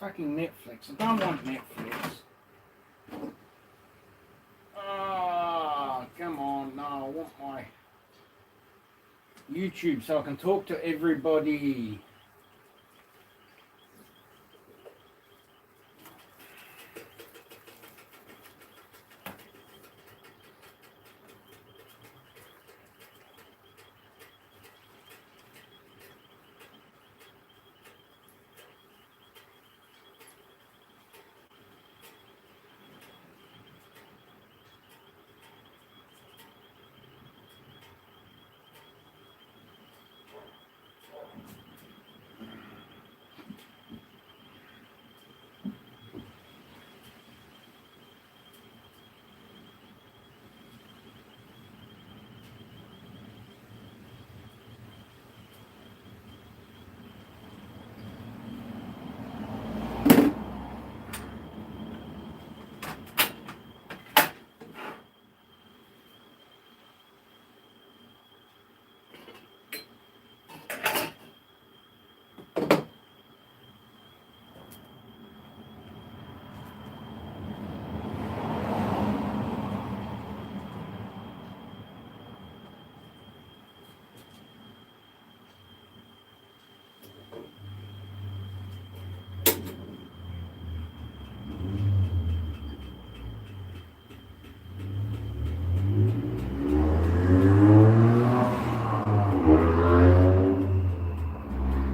Fucking Netflix. I don't want Netflix. Oh, come on. No, I want my YouTube so I can talk to everybody.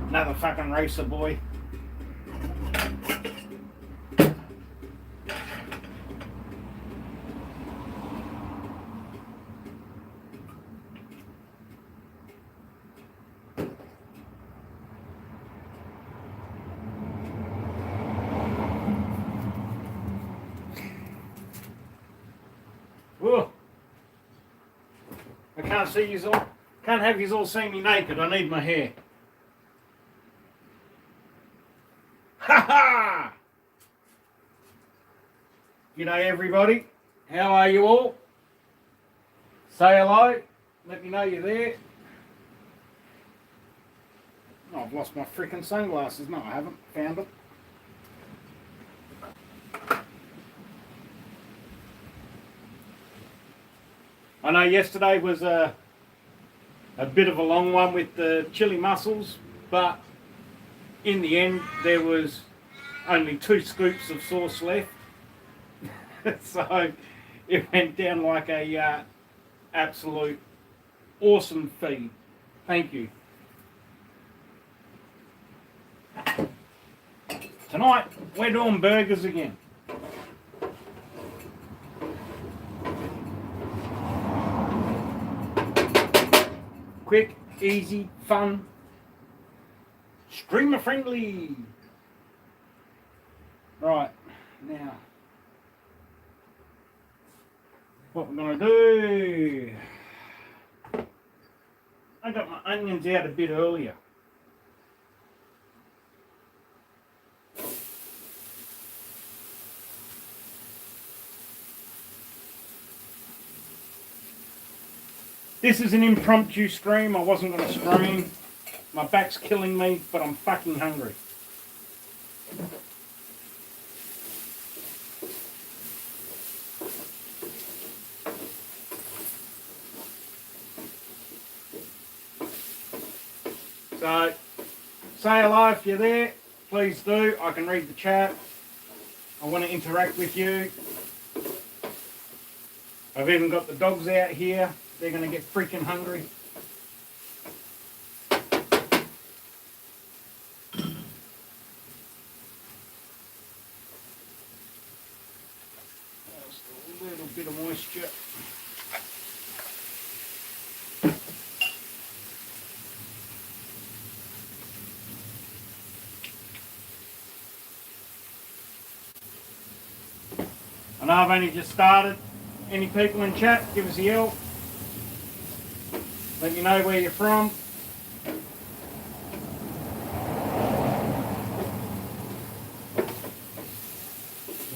Another fucking racer boy. Whoa. I can't see you all. Can't have you all see me naked. I need my hair. Ha ha! G'day everybody. How are you all? Say hello. Let me know you're there. Oh, I've lost my freaking sunglasses. No, I haven't. Found them. I know yesterday was a bit of a long one with the chili mussels, but in the end there was only 2 scoops of sauce left. So it went down like a absolute awesome feed. Thank you. Tonight we're doing burgers again. Quick, easy, fun, streamer friendly. Right, now, what we're going to do, I got my onions out a bit earlier. This is an impromptu stream. I wasn't going to stream. My back's killing me, but I'm fucking hungry. So, say hello if you're there. Please do. I can read the chat. I want to interact with you. I've even got the dogs out here. They're going to get freaking hungry. Just a little bit of moisture. I know I've only just started. Any people in chat, give us a yell. Let me know where you're from.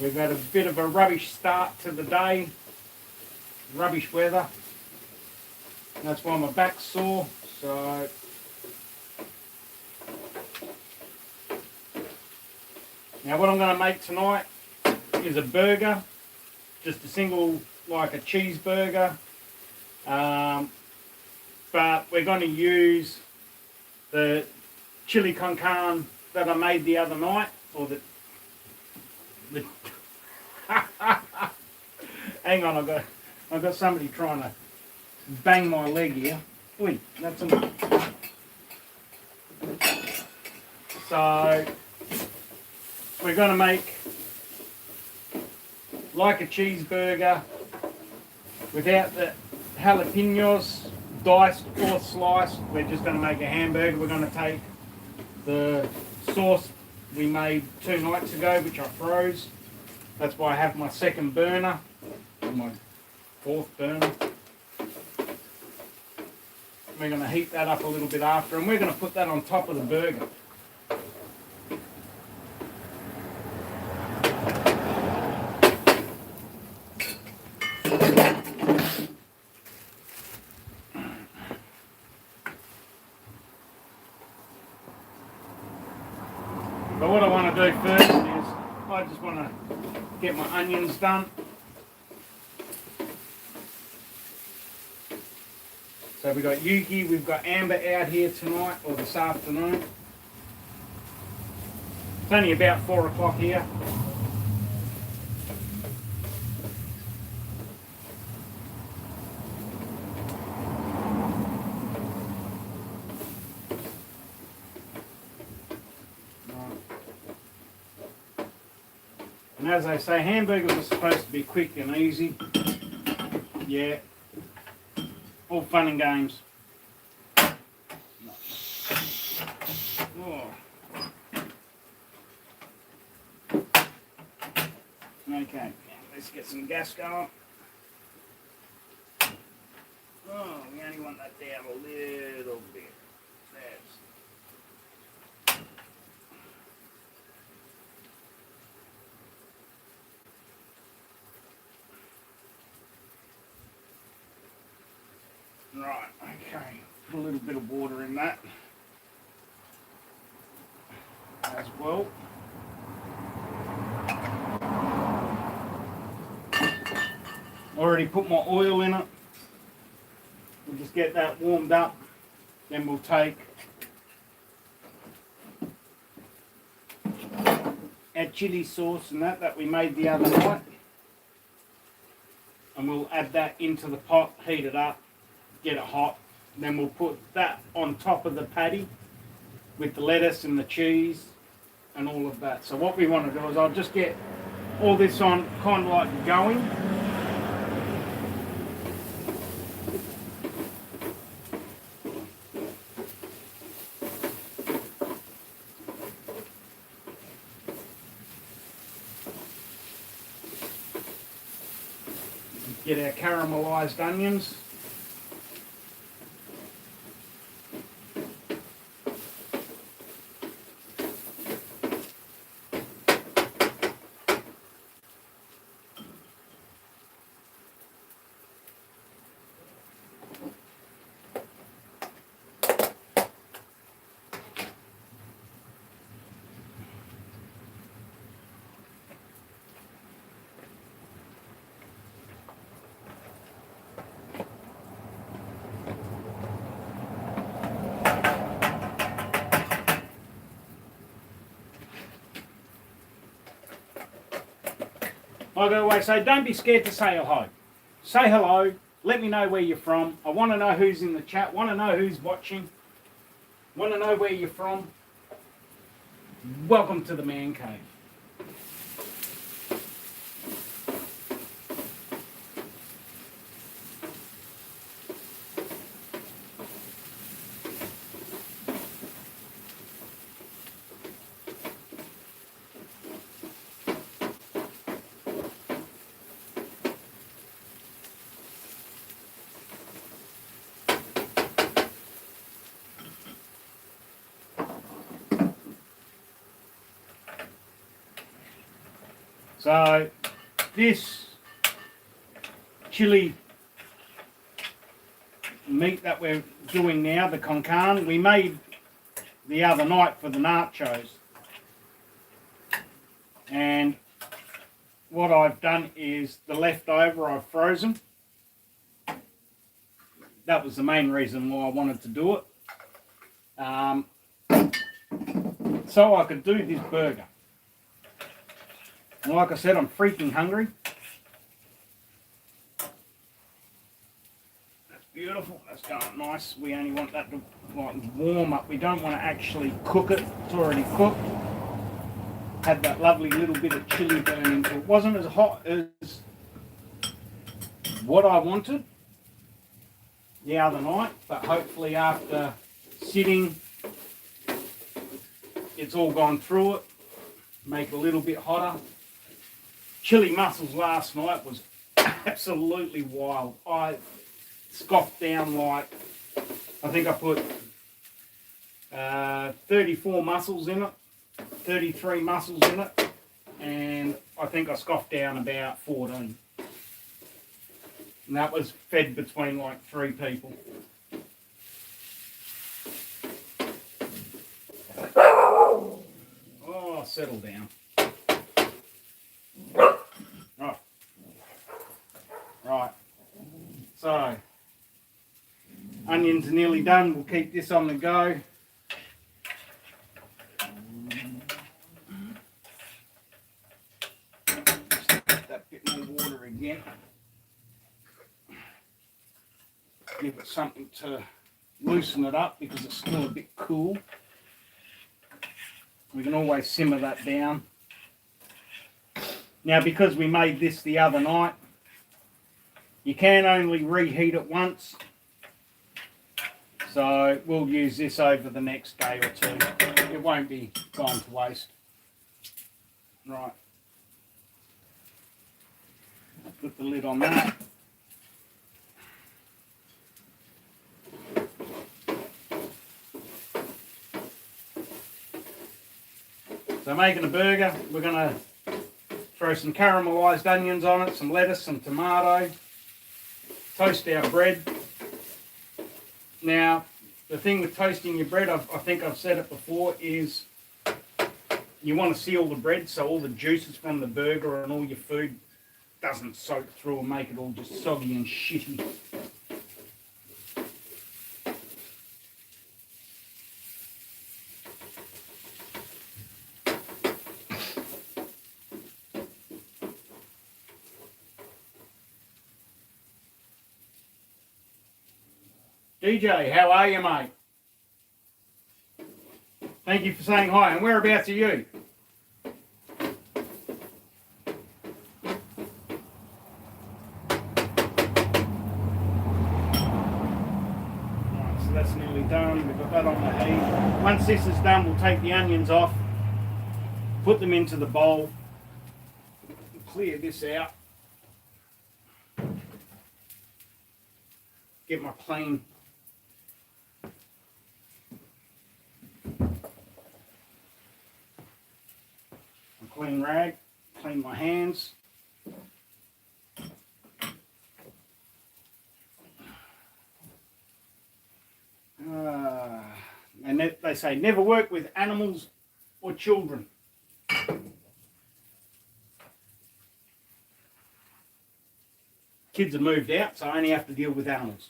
We've had a bit of a rubbish start to the day. Rubbish weather. That's why my back's sore. So Now what I'm going to make tonight is a burger, just a single, like a cheeseburger, but we're going to use the chili con carne that I made the other night, or the hang on, I've got somebody trying to bang my leg here. Oi, that's enough. So we're going to make like a cheeseburger without the jalapenos diced or sliced. We're just going to make a hamburger. We're going to take the sauce we made 2 nights ago, which I froze. That's why I have my second burner, or my 4th burner. We're going to heat that up a little bit after, and we're going to put that on top of the burger. But what I want to do first is I just want to get my onions done. So we've got Yuki, we've got Amber out here tonight, or this afternoon. It's only about 4 o'clock here. And as I say, hamburgers are supposed to be quick and easy. Yeah. All fun and games. Oh. Okay, let's get some gas going. Oh, we only want that down a little bit. That's right, okay. Put a little bit of water in that as well. Already put my oil in it. We'll just get that warmed up. Then we'll take our chili sauce and that we made the other night. And we'll add that into the pot, heat it up, get it hot. Then we'll put that on top of the patty with the lettuce and the cheese and all of that. So what we want to do is I'll just get all this on kind of like going. Get our caramelised onions. I go away, say, don't be scared to say hello. Say hello, let me know where you're from. I want to know who's in the chat, want to know who's watching, want to know where you're from. Welcome to the Man Cave. So this chili meat that we're doing now, the con carne, we made the other night for the nachos. And what I've done is the leftover I've frozen. That was the main reason why I wanted to do it. So I could do this burger. And like I said, I'm freaking hungry. That's beautiful. That's going nice. We only want that to like warm up. We don't want to actually cook it. It's already cooked. Had that lovely little bit of chili burning. It wasn't as hot as what I wanted the other night, but hopefully after sitting, it's all gone through it. Make it a little bit hotter. Chili mussels last night was absolutely wild. I scoffed down like, I think I put 34 mussels in it, 33 mussels in it, and I think I scoffed down about 14. And that was fed between like 3 people. Oh, settle down. Right. So, onions are nearly done. We'll keep this on the go. Just that bit more water again. Give it something to loosen it up because it's still a bit cool. We can always simmer that down. Now, because we made this the other night, you can only reheat it once. So we'll use this over the next day or two. It won't be gone to waste. Right. Put the lid on that. So making a burger, we're going to throw some caramelised onions on it, some lettuce, some tomato, toast our bread. Now, the thing with toasting your bread, I think I've said it before, is you want to seal the bread so all the juices from the burger and all your food doesn't soak through and make it all just soggy and shitty. DJ, how are you, mate? Thank you for saying hi. And whereabouts are you? Right, so that's nearly done. We've got that on the heat. Once this is done, we'll take the onions off, put them into the bowl, clear this out, get my clean rag, clean my hands. And they say never work with animals or children. Kids have moved out, so I only have to deal with animals.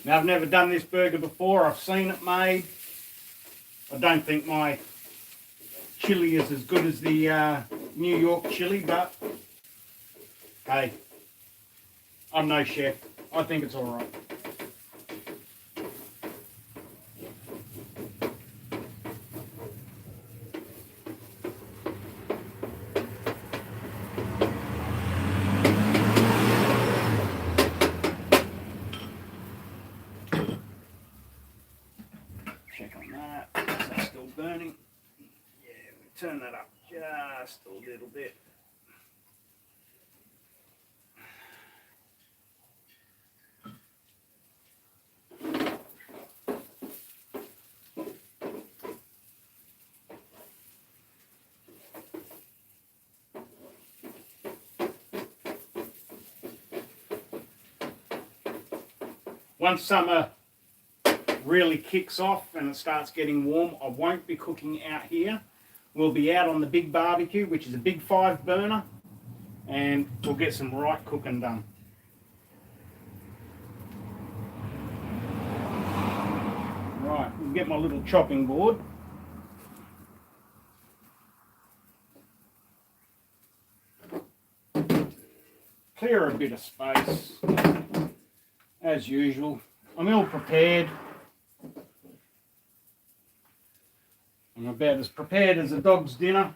Now, I've never done this burger before. I've seen it made. I don't think my chili is as good as the New York chili, but hey, I'm no chef. I think it's all right. Check on that. Is that still burning? Yeah, we turn that up. just a little bit. Once summer really kicks off and it starts getting warm, I won't be cooking out here. We'll be out on the big barbecue, which is a big 5 burner, and we'll get some right cooking done. Right, we'll get my little chopping board. Clear a bit of space. As usual, I'm ill prepared. I'm about as prepared as a dog's dinner.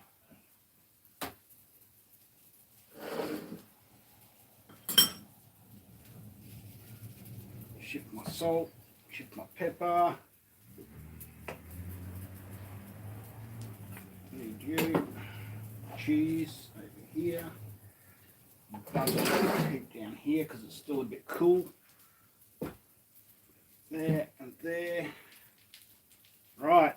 Shift my salt, shift my pepper. Need you. Cheese over here. Keep down here because it's still a bit cool. There and there. Right.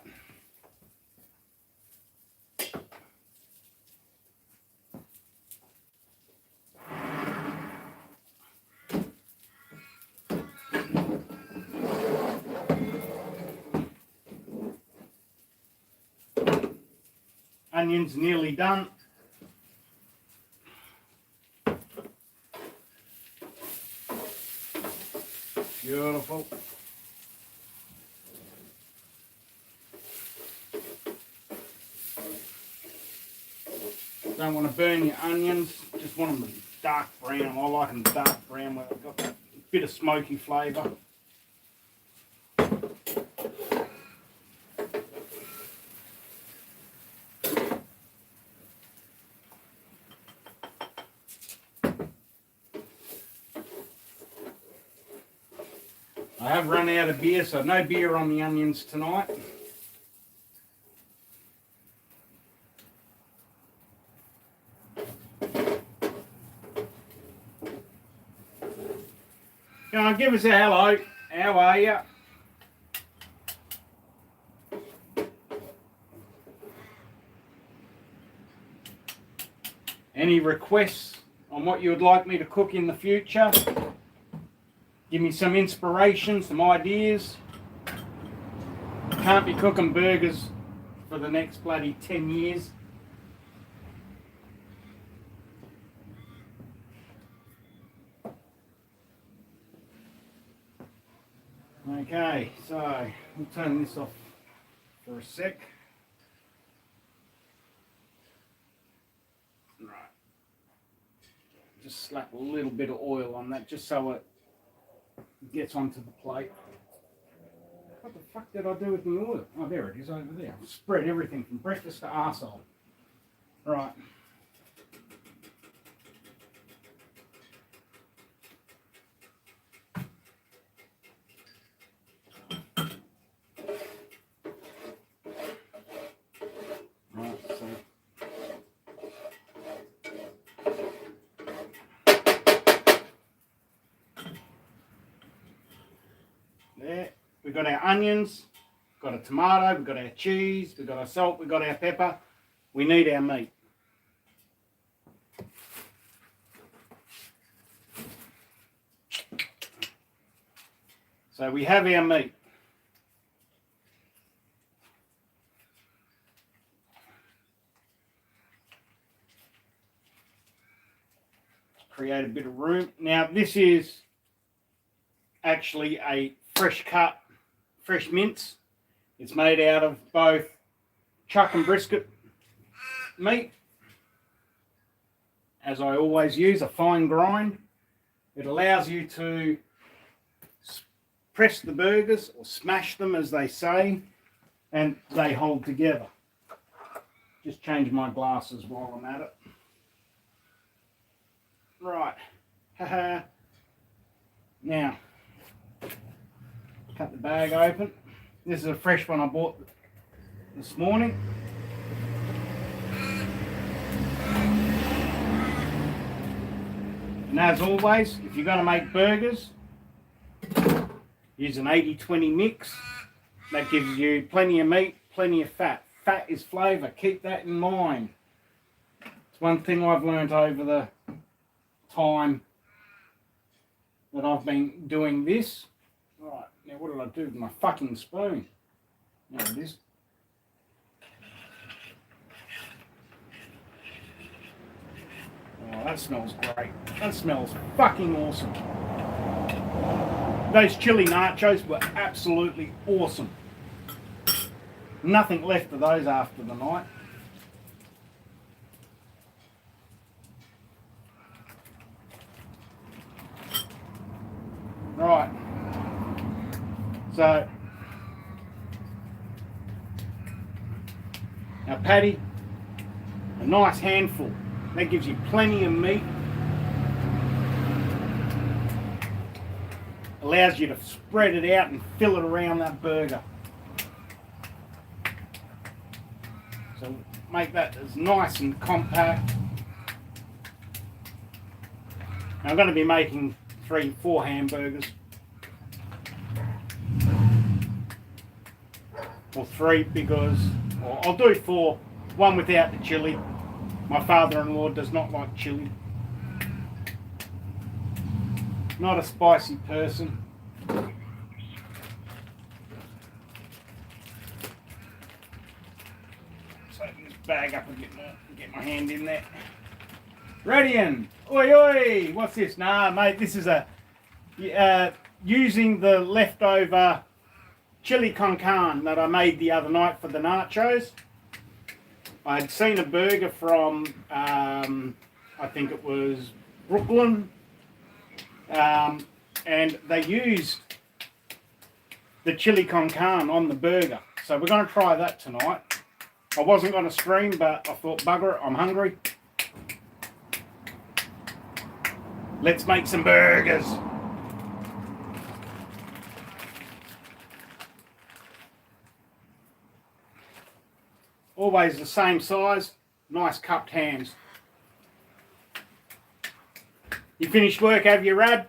Onions nearly done. Beautiful. Don't want to burn your onions, just want them dark brown. I like them dark brown where they've got that bit of smoky flavour. I have run out of beer, so no beer on the onions tonight. Come on, give us a hello. How are you? Any requests on what you would like me to cook in the future? Give me some inspiration, some ideas. Can't be cooking burgers for the next bloody 10 years. Okay, so we'll turn this off for a sec. Right. Just slap a little bit of oil on that just so it gets onto the plate. What the fuck did I do with the oil? Oh, there it is over there. I've spread everything from breakfast to arsehole. Right. There, we've got our onions, we've got a tomato, we've got our cheese, we've got our salt, we've got our pepper. We need our meat. So we have our meat. Create a bit of room. Now this is actually a fresh cut, fresh mince. It's made out of both chuck and brisket meat. As I always use, a fine grind. It allows you to press the burgers or smash them as they say, and they hold together. Just change my glasses while I'm at it. Right. Haha. Now, cut the bag open. This is a fresh one I bought this morning. And as always, if you're going to make burgers, use an 80-20 mix. That gives you plenty of meat, plenty of fat. Fat is flavour. Keep that in mind. It's one thing I've learnt over the time that I've been doing this. Right, now what did I do with my fucking spoon? There it is. Oh, that smells great. That smells fucking awesome. Those chili nachos were absolutely awesome. Nothing left of those after the night. Right. So, our patty, a nice handful. That gives you plenty of meat. Allows you to spread it out and fill it around that burger. So make that as nice and compact. Now I'm going to be making 3-4 hamburgers. Or 3 because, or I'll do 4. 1 without the chili. My father-in-law does not like chili. Not a spicy person. So I can just bag up and get my hand in there. Radian, oi oi, what's this? Nah, mate, this is a using the leftover chili con carne that I made the other night for the nachos. I'd seen a burger from, I think it was Brooklyn, and they used the chili con carne on the burger. So we're going to try that tonight. I wasn't going to stream, but I thought, bugger it, I'm hungry. Let's make some burgers. Always the same size, nice cupped hams. You finished work, have you, Rad?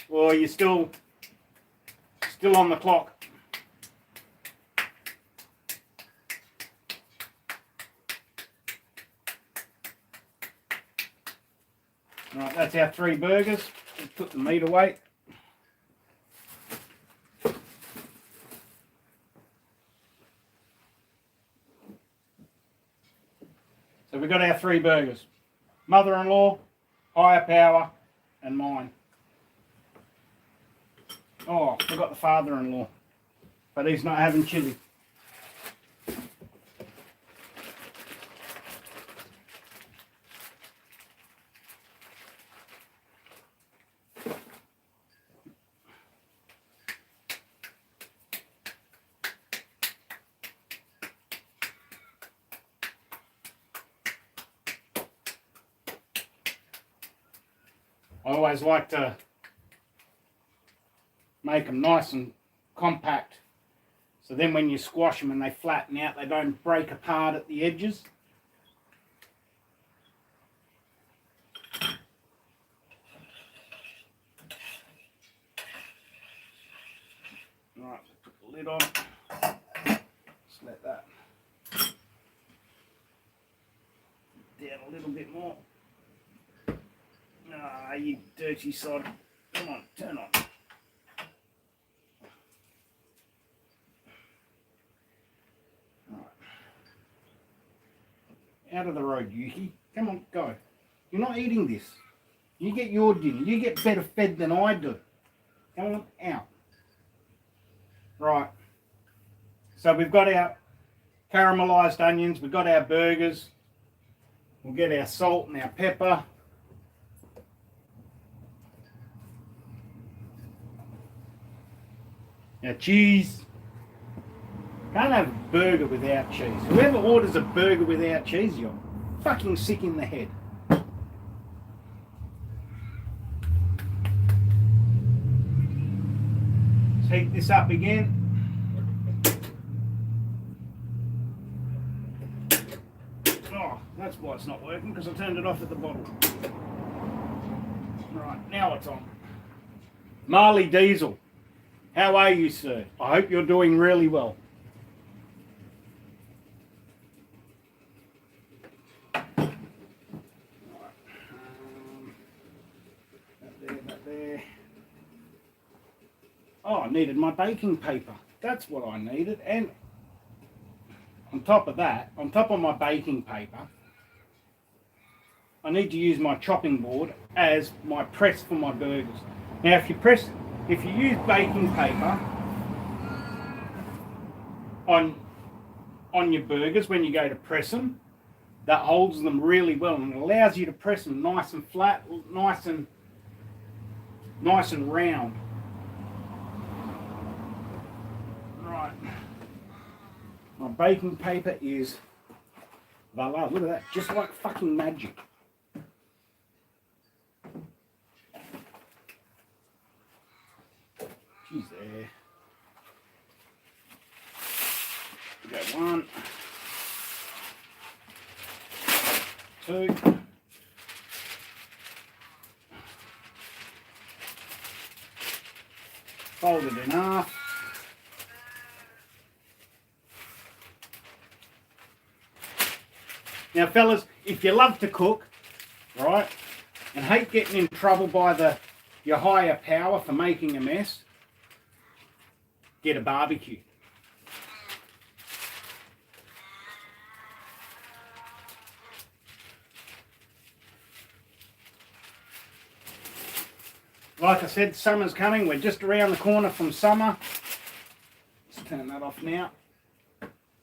Or you still on the clock? Right, that's our 3 burgers. Let's put the meat away. So we've got our 3 burgers. Mother-in-law, higher power, and mine. Oh, forgot the father-in-law. But he's not having chili. I always like to make them nice and compact, so then when you squash them and they flatten out, they don't break apart at the edges. Right, put the lid on. Just let that down a little bit more. Ah, you dirty sod. Come on, turn on. Right. Out of the road, Yuki. Come on, go. You're not eating this. You get your dinner. You get better fed than I do. Come on, out. Right. So we've got our caramelised onions. We've got our burgers. We'll get our salt and our pepper. Now cheese. Can't have a burger without cheese. Whoever orders a burger without cheese, you're fucking sick in the head. Let's heat this up again. Oh, that's why it's not working, because I turned it off at the bottom. Right, now it's on. Marley Diesel, how are you, sir? I hope you're doing really well. That there. Oh, I needed my baking paper. That's what I needed. And on top of that, on top of my baking paper, I need to use my chopping board as my press for my burgers. Now, if you use baking paper on your burgers when you go to press them, that holds them really well and allows you to press them nice and flat, nice and round. Right. My baking paper is voila, look at that, just like fucking magic. Geez, there. We got 1, 2. Fold it in half. Now, fellas, if you love to cook, right, and hate getting in trouble by your higher power for making a mess, get a barbecue. Like I said, summer's coming. We're just around the corner from summer. Let's turn that off now.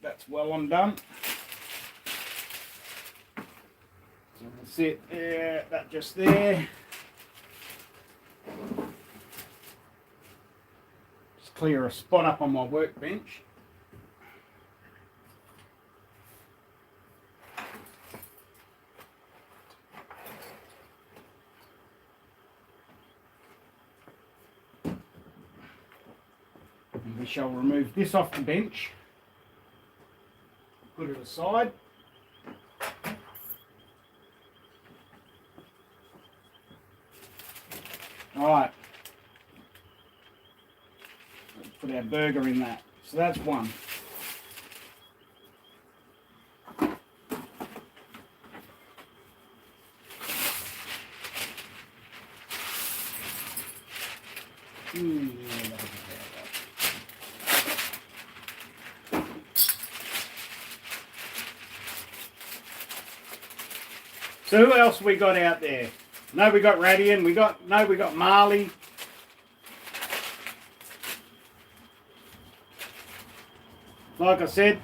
That's well undone. So that's it there, that just there. Just clear a spot up on my workbench. And we shall remove this off the bench. Put it aside. Alright. Let's put our burger in that. So that's one. So who else we got out there? No, we got Radian. We got Marley. Like I said,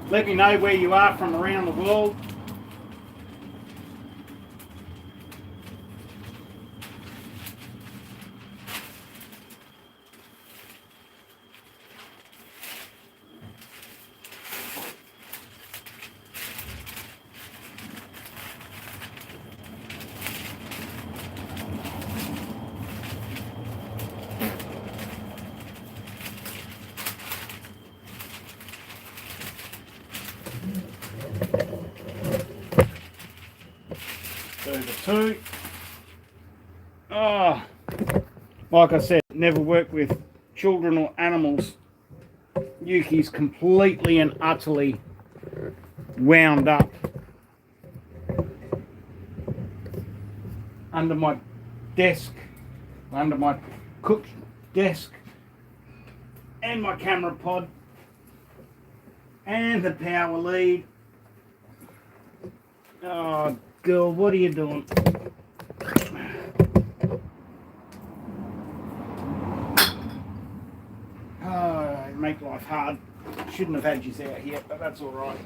let me know where you are from around the world. Two. Oh, like I said, never work with children or animals. Yuki's completely and utterly wound up under my desk, under my cook desk, and my camera pod, and the power lead. Oh, girl, what are you doing? Oh, make life hard. Shouldn't have had you out here, but that's all right.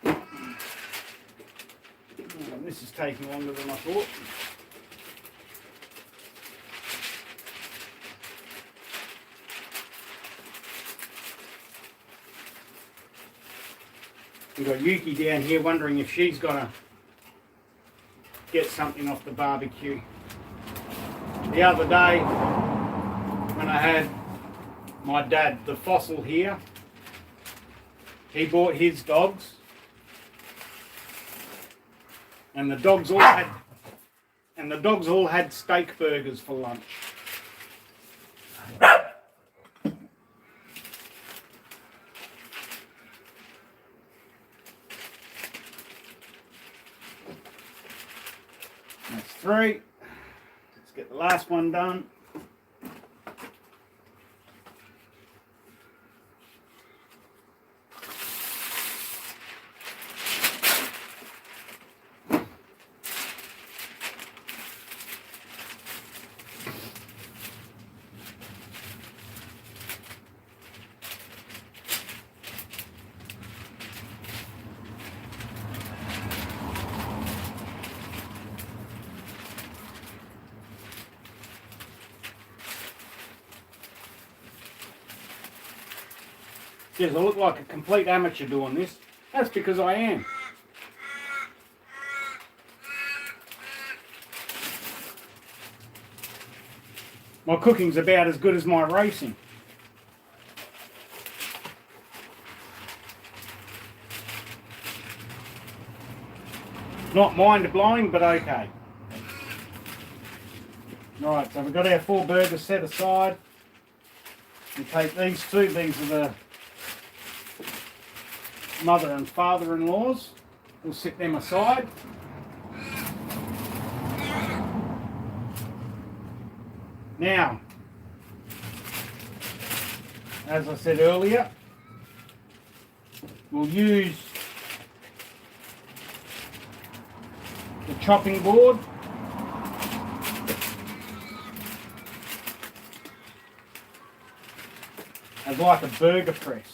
Oh, this is taking longer than I thought. We've got Yuki down here wondering if she's going to get something off the barbecue. The other day, when I had my dad, the fossil here. He bought his dogs. And the dogs all had steak burgers for lunch. That's 3. Let's get the last one done. Yes, I look like a complete amateur doing this. That's because I am. My cooking's about as good as my racing. Not mind-blowing, but okay. Right, so we've got our 4 burgers set aside. We take these 2, these are the mother and father-in-laws. We'll set them aside. Now, as I said earlier, we'll use the chopping board as like a burger press.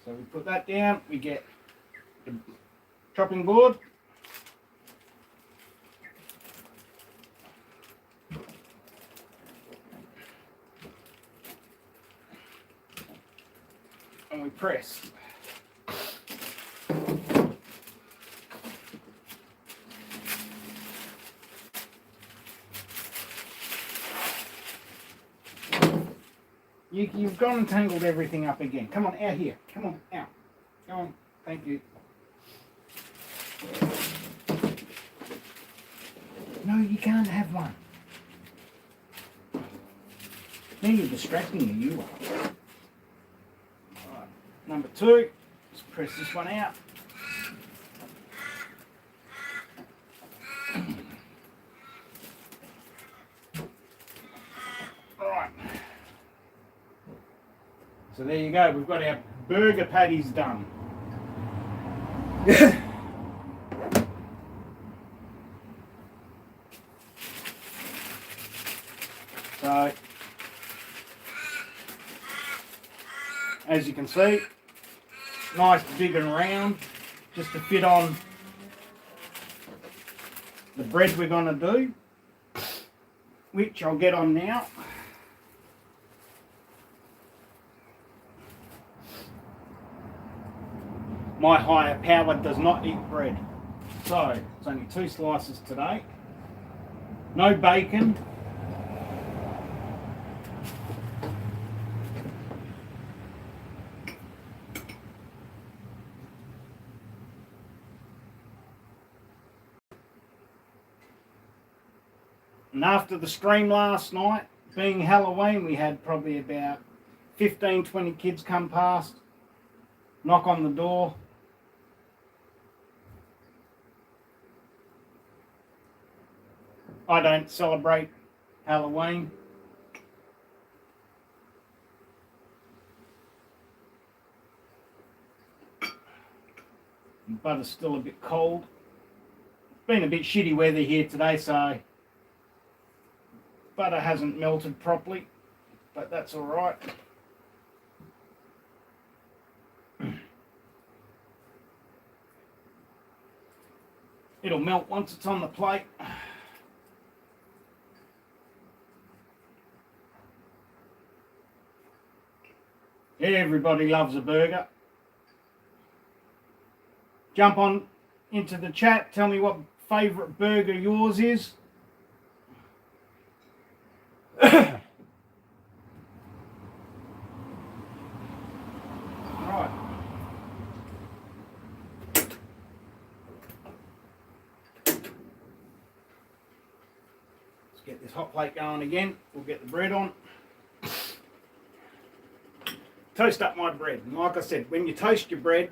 So we put that down, we get the chopping board. And we press. You've gone and tangled everything up again. Come on, out here. Come on, out. Come on. Thank you. No, you can't have one. Now you're distracting me, you are. Right. Number 2. Let's press this one out. So there you go, we've got our burger patties done. So, as you can see, nice, big and round, just to fit on the bread we're going to do, which I'll get on now. My higher power does not eat bread. So, it's only 2 slices today. No bacon. And after the stream last night, being Halloween, we had probably about 15, 20 kids come past, knock on the door. I don't celebrate Halloween. But it's still a bit cold. It's been a bit shitty weather here today, so butter hasn't melted properly, but that's all right. It'll melt once it's on the plate. Everybody loves a burger. Jump on into the chat, tell me what favourite burger yours is. Right. Let's get this hot plate going again. We'll get the bread on. Toast up my bread. And like I said, when you toast your bread,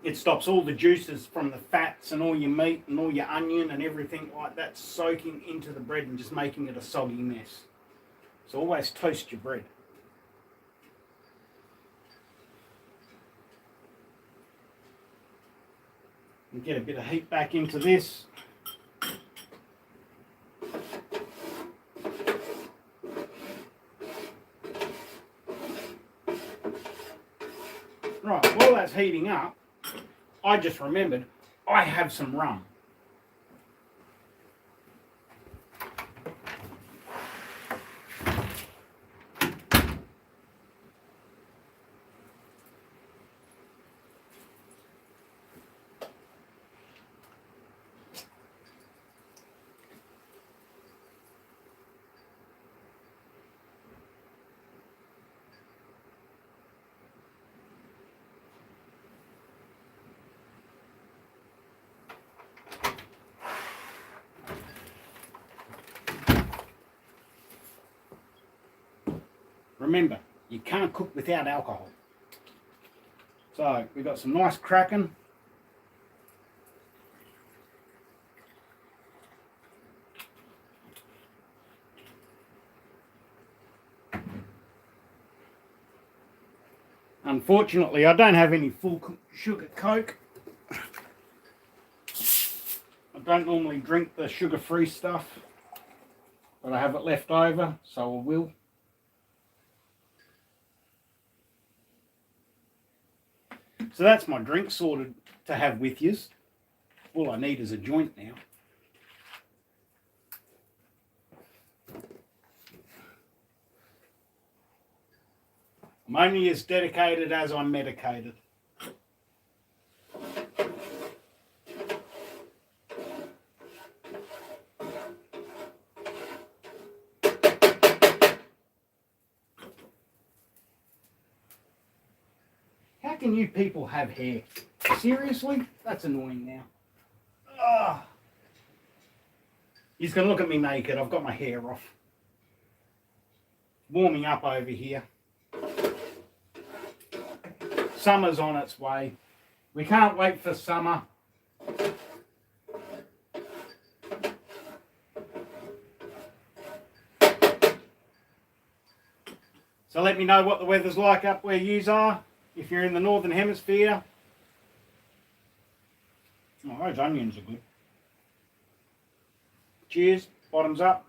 it stops all the juices from the fats and all your meat and all your onion and everything like that soaking into the bread and just making it a soggy mess. So always toast your bread. And get a bit of heat back into this. Right, while that's heating up, I just remembered I have some rum. Remember, you can't cook without alcohol. So we've got some nice cracking. Unfortunately, I don't have any full sugar Coke. I don't normally drink the sugar-free stuff, but I have it left over, so I will. So that's my drink sorted to have with yous. All I need is a joint now. I'm only as dedicated as I'm medicated. How can you people have hair? Seriously? That's annoying now. Ugh. He's going to look at me naked. I've got my hair off. Warming up over here. Summer's on its way. We can't wait for summer. So let me know what the weather's like up where yous are, if you're in the Northern Hemisphere. Oh, those onions are good. Cheers, bottoms up.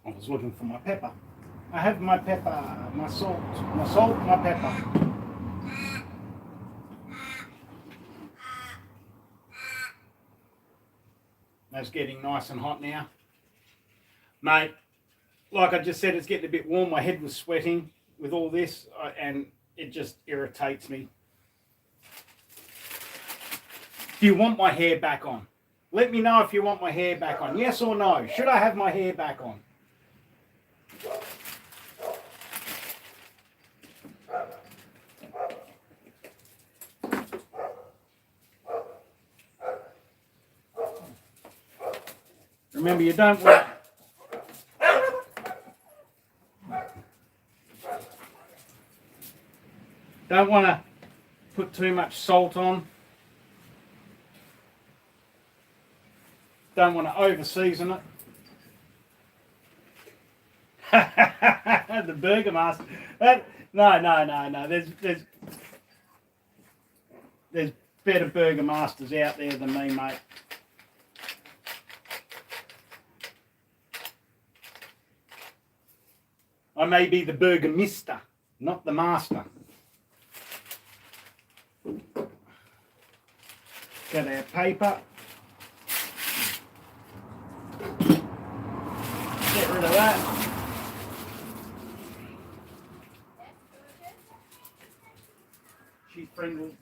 I was looking for my pepper. I have my pepper, my salt, my pepper. That's getting nice and hot now. Mate, like I just said, it's getting a bit warm. My head was sweating with all this and it just irritates me. Do you want my hair back on? Let me know if you want my hair back on. Yes or no? Should I have my hair back on? Remember, you don't want to put too much salt on. Don't want to over season it. The Burger Master. No. There's better Burger Masters out there than me, mate. I may be the Burger Mister, not the Master. Got our paper. Get rid of that. She's friendly.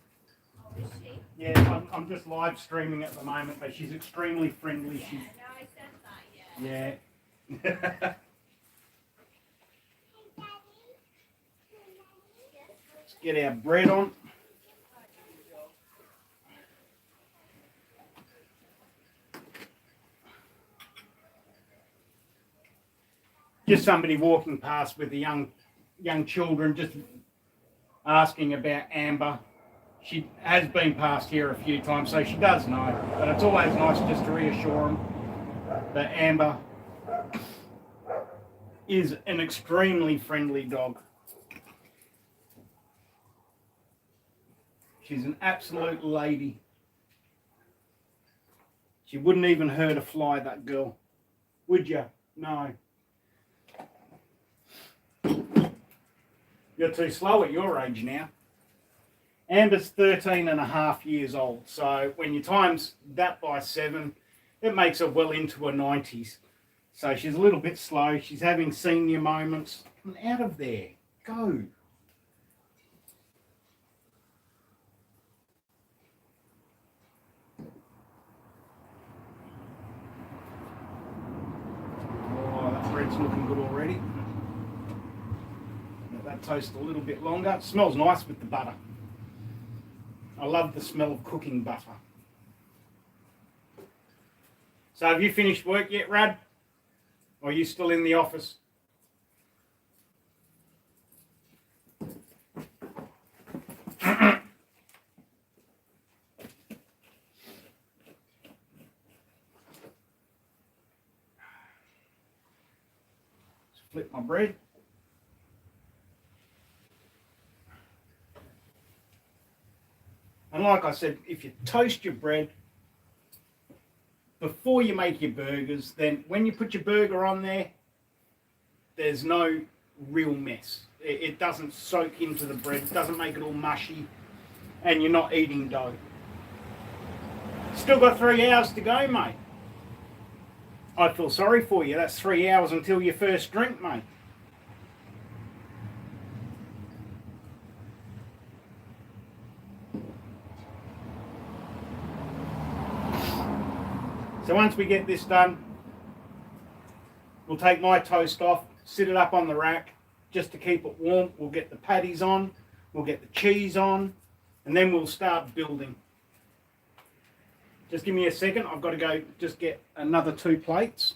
Oh, is she? Yeah, I'm just live streaming at the moment, but she's extremely friendly. She's, No, I said that, yeah. Let's get our bread on. Just somebody walking past with the young children, just asking about Amber. She has been past here a few times, so she does know. But it's always nice just to reassure them that Amber is an extremely friendly dog. She's an absolute lady. She wouldn't even hurt a fly, that girl. Would you? No. You're too slow at your age now. Amber's 13 and a half years old. So when you times that by 7, it makes her well into her 90s. So she's a little bit slow. She's having senior moments. Out of there. Go. Oh, that bread's looking good already. Let that toast a little bit longer. It smells nice with the butter. I love the smell of cooking butter. So have you finished work yet, Rad? Or are you still in the office? Let's flip my bread. And like I said, if you toast your bread before you make your burgers, then when you put your burger on there, there's no real mess. It doesn't soak into the bread, it doesn't make it all mushy, and you're not eating dough. Still got 3 hours to go, mate. I feel sorry for you. That's 3 hours until your first drink, mate. So once we get this done, we'll take my toast off, sit it up on the rack just to keep it warm. We'll get the patties on, we'll get the cheese on, and then we'll start building. Just give me a second. I've got to go just get another 2 plates.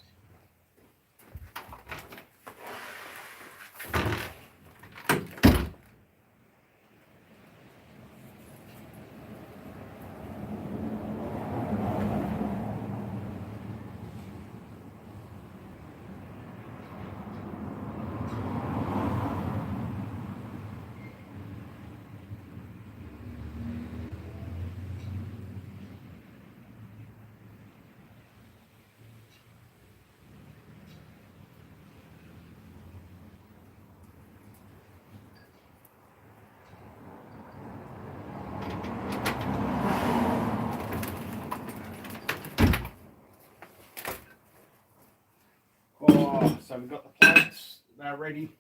Oh, so we've got the plates. They're ready.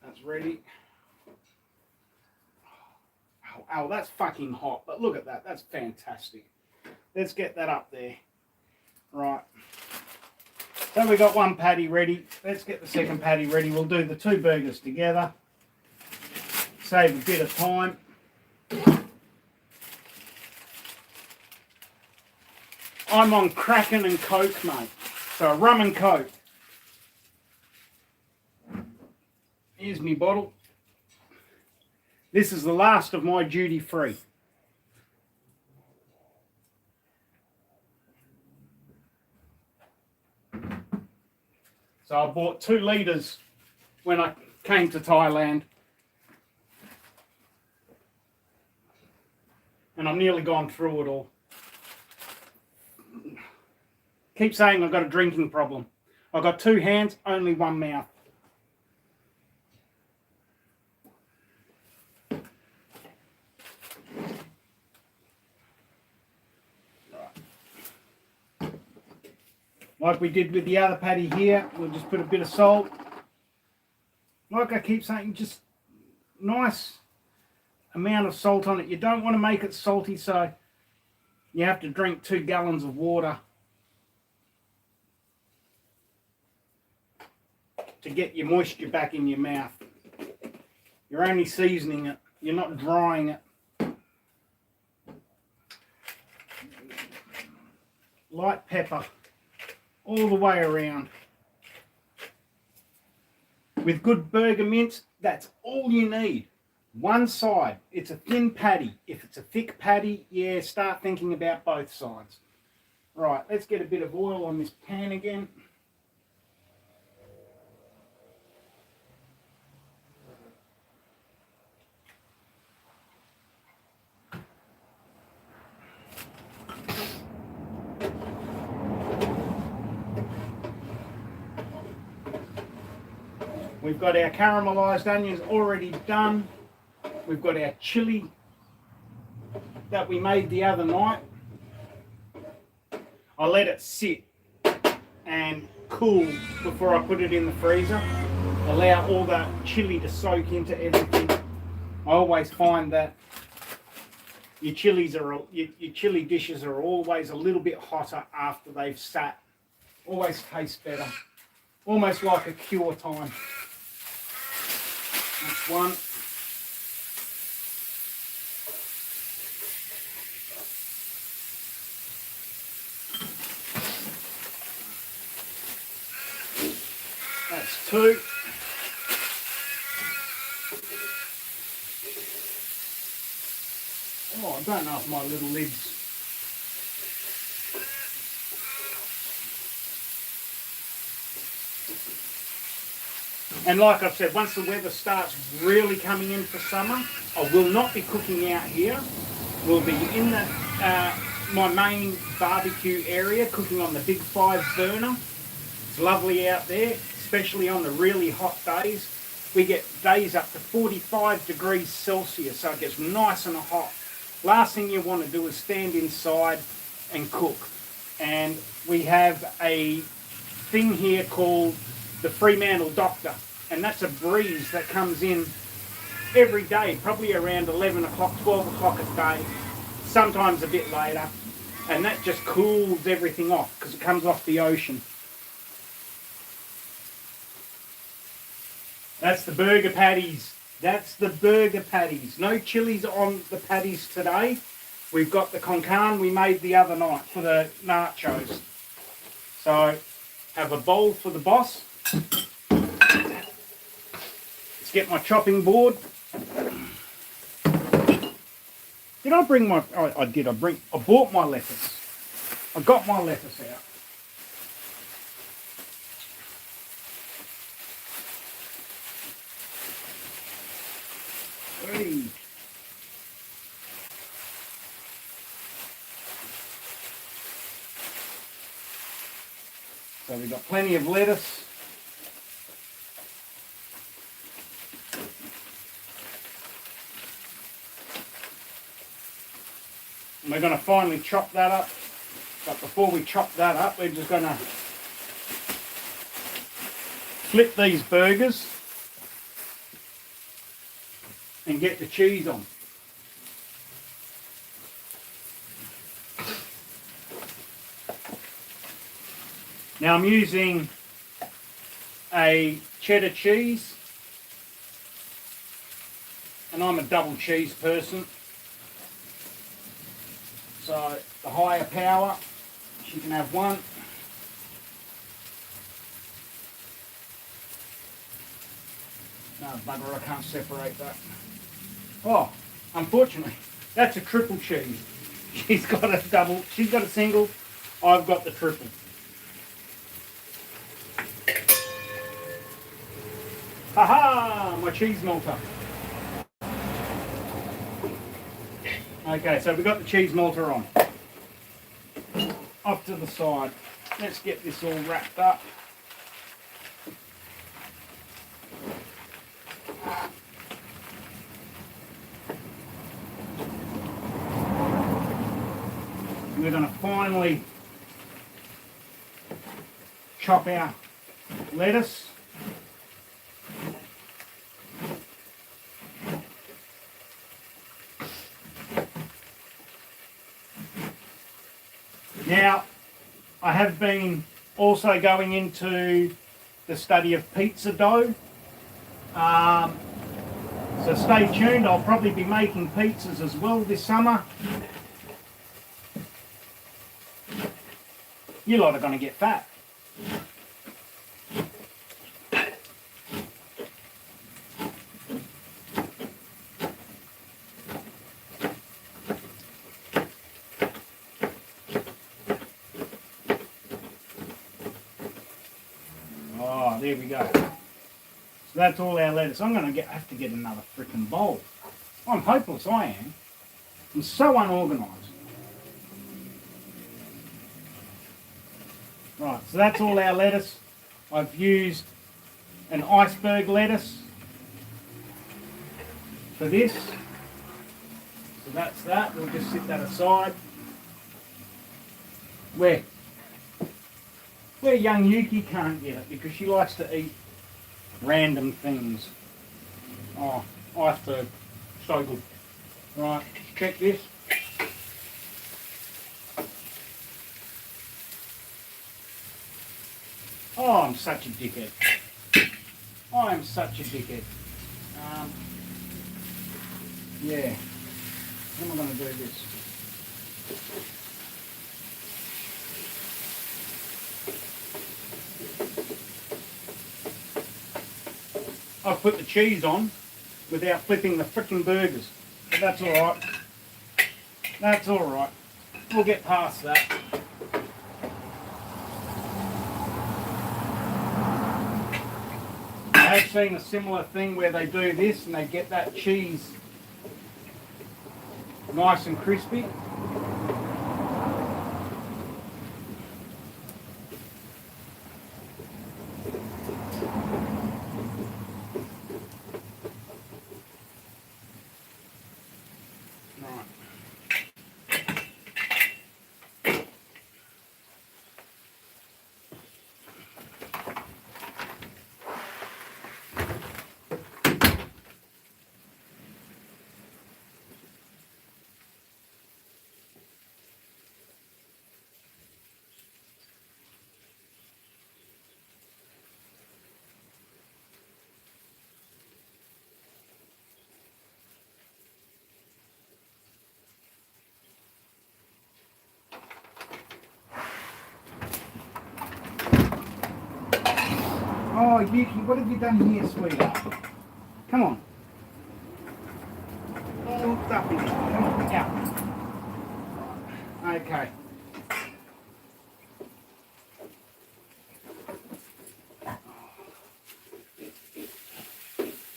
That's ready. Oh, that's fucking hot. But look at that. That's fantastic. Let's get that up there. Right. So we got 1 patty ready. Let's get the second patty ready. We'll do the 2 burgers together. Save a bit of time. I'm on Kraken and Coke, mate. So rum and Coke. Here's me bottle. This is the last of my duty free. So I bought 2 litres when I came to Thailand. And I've nearly gone through it all. Keep saying I've got a drinking problem. I've got 2 hands, only 1 mouth. Like we did with the other patty here, we'll just put a bit of salt. Like I keep saying, just nice amount of salt on it. You don't want to make it salty, so you have to drink 2 gallons of water to get your moisture back in your mouth. You're only seasoning it, you're not drying it. Light pepper all the way around. With good burger mince, that's all you need. One side, it's a thin patty. If it's a thick patty, yeah, start thinking about both sides. Right, let's get a bit of oil on this pan again. We've got our caramelised onions already done. We've got our chilli that we made the other night. I let it sit and cool before I put it in the freezer. Allow all the chilli to soak into everything. I always find that your chilli dishes are always a little bit hotter after they've sat. Always tastes better. Almost like a cure time. That's one. That's 2. Oh, I don't know if my little lids. And like I've said, once the weather starts really coming in for summer, I will not be cooking out here. We'll be in the, my main barbecue area, cooking on the big 5 burner. It's lovely out there, especially on the really hot days. We get days up to 45 degrees Celsius, so it gets nice and hot. Last thing you want to do is stand inside and cook. And we have a thing here called the Fremantle Doctor. And that's a breeze that comes in every day, probably around 11 o'clock, 12 o'clock a day, sometimes a bit later. And that just cools everything off because it comes off the ocean. That's the burger patties. That's the burger patties. No chilies on the patties today. We've got the con carne we made the other night for the nachos. So, have a bowl for the boss. Let's get my chopping board. Did I bring my... Oh, I did. I bought my lettuce. I got my lettuce out. Hey. So we've got plenty of lettuce. And we're going to finally chop that up. But before we chop that up, we're just going to flip these burgers and get the cheese on. Now I'm using a cheddar cheese, and I'm a double cheese person. So the higher power, she can have one. No, bugger, I can't separate that. Oh, unfortunately, that's a triple cheese. She's got a double, she's got a single, I've got the triple. Ha-ha, my cheese melter. Okay, so we've got the cheese melter on. Off to the side. Let's get this all wrapped up. We're going to finally chop our lettuce. Now, I have been also going into the study of pizza dough. So stay tuned, I'll probably be making pizzas as well this summer. You lot are going to get fat. Oh, there we go. So that's all our lettuce. I'm going to have to get another freaking bowl. I'm hopeless, I am. I'm so unorganised. Right, so that's all our lettuce. I've used an iceberg lettuce for this. So that's that. We'll just sit that aside. Where young Yuki can't get it because she likes to eat random things. Oh, iceberg. So good. Right, check this. Oh, I'm such a dickhead. I am such a dickhead. Yeah. How am I going to do this? I've put the cheese on without flipping the frickin' burgers. But that's alright. That's alright. We'll get past that. I have seen a similar thing where they do this and they get that cheese nice and crispy. Oh, Yuki, what have you done here, sweetheart? Come on. Look up in here. Come on, out. Okay.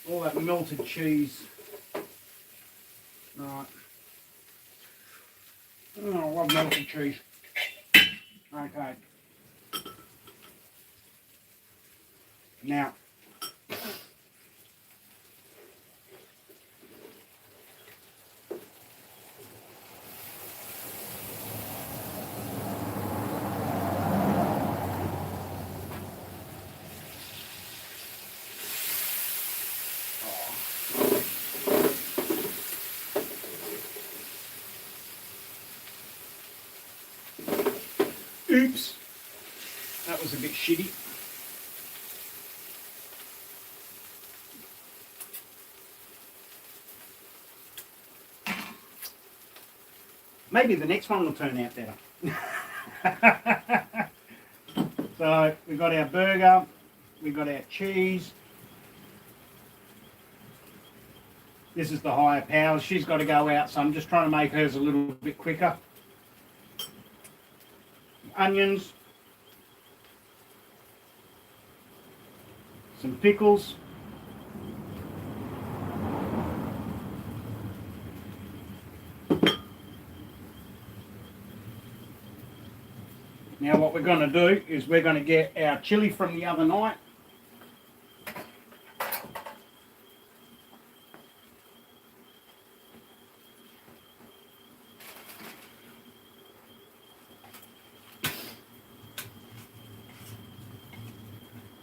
All that melted cheese. Right. Oh, I love melted cheese. Okay. Now, oops, that was a bit shitty. Maybe the next one will turn out better. So we've got our burger, we've got our cheese. This is the higher powers. She's got to go out, so I'm just trying to make hers a little bit quicker. Onions. Some pickles. Now what we're going to do is we're going to get our chilli from the other night.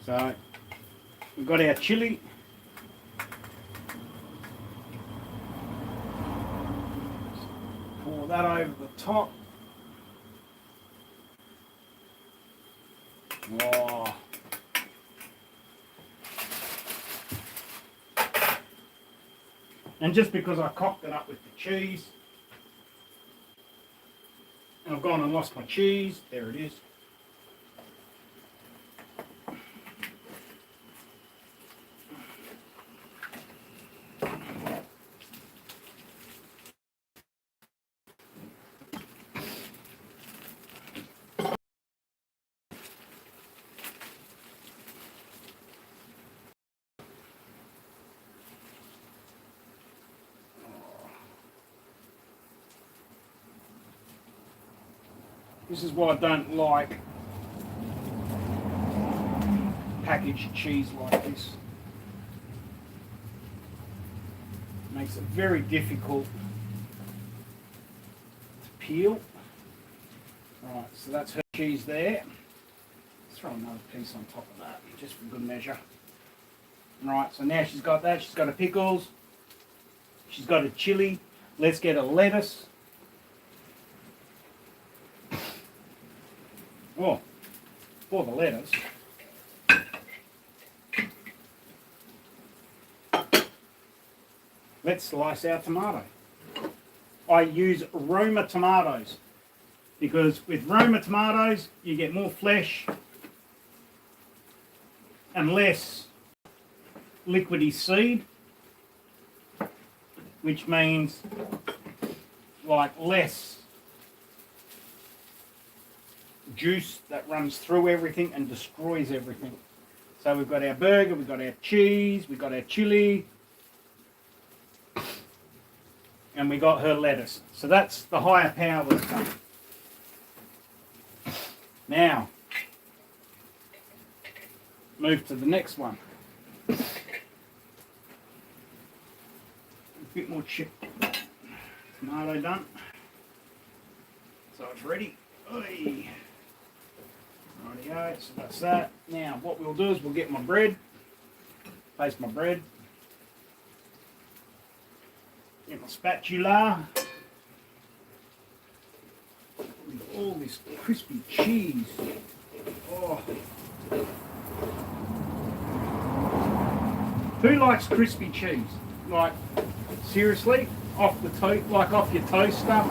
So we've got our chilli. Pour that over the top. Oh. And just because I cocked it up with the cheese, and I've gone and lost my cheese, there it is. This is why I don't like packaged cheese like this. It makes it very difficult to peel. Right, so that's her cheese there. Let's throw another piece on top of that, just for good measure. Right, so now she's got that. She's got her pickles. She's got a chili. Let's get a lettuce. Oh, for the lettuce, let's slice our tomato. I use Roma tomatoes because with Roma tomatoes you get more flesh and less liquidy seed, which means like less juice that runs through everything and destroys everything. So we've got our burger, we've got our cheese, we've got our chili, and we got her lettuce. So that's the higher power stuff. Now, move to the next one. A bit more tomato done. So it's ready. Oy. Rightio, so that's that. Now what we'll do is we'll get my bread, place my bread, get my spatula, with all this crispy cheese. Oh. Who likes crispy cheese? Like, seriously? Off the like off your toaster,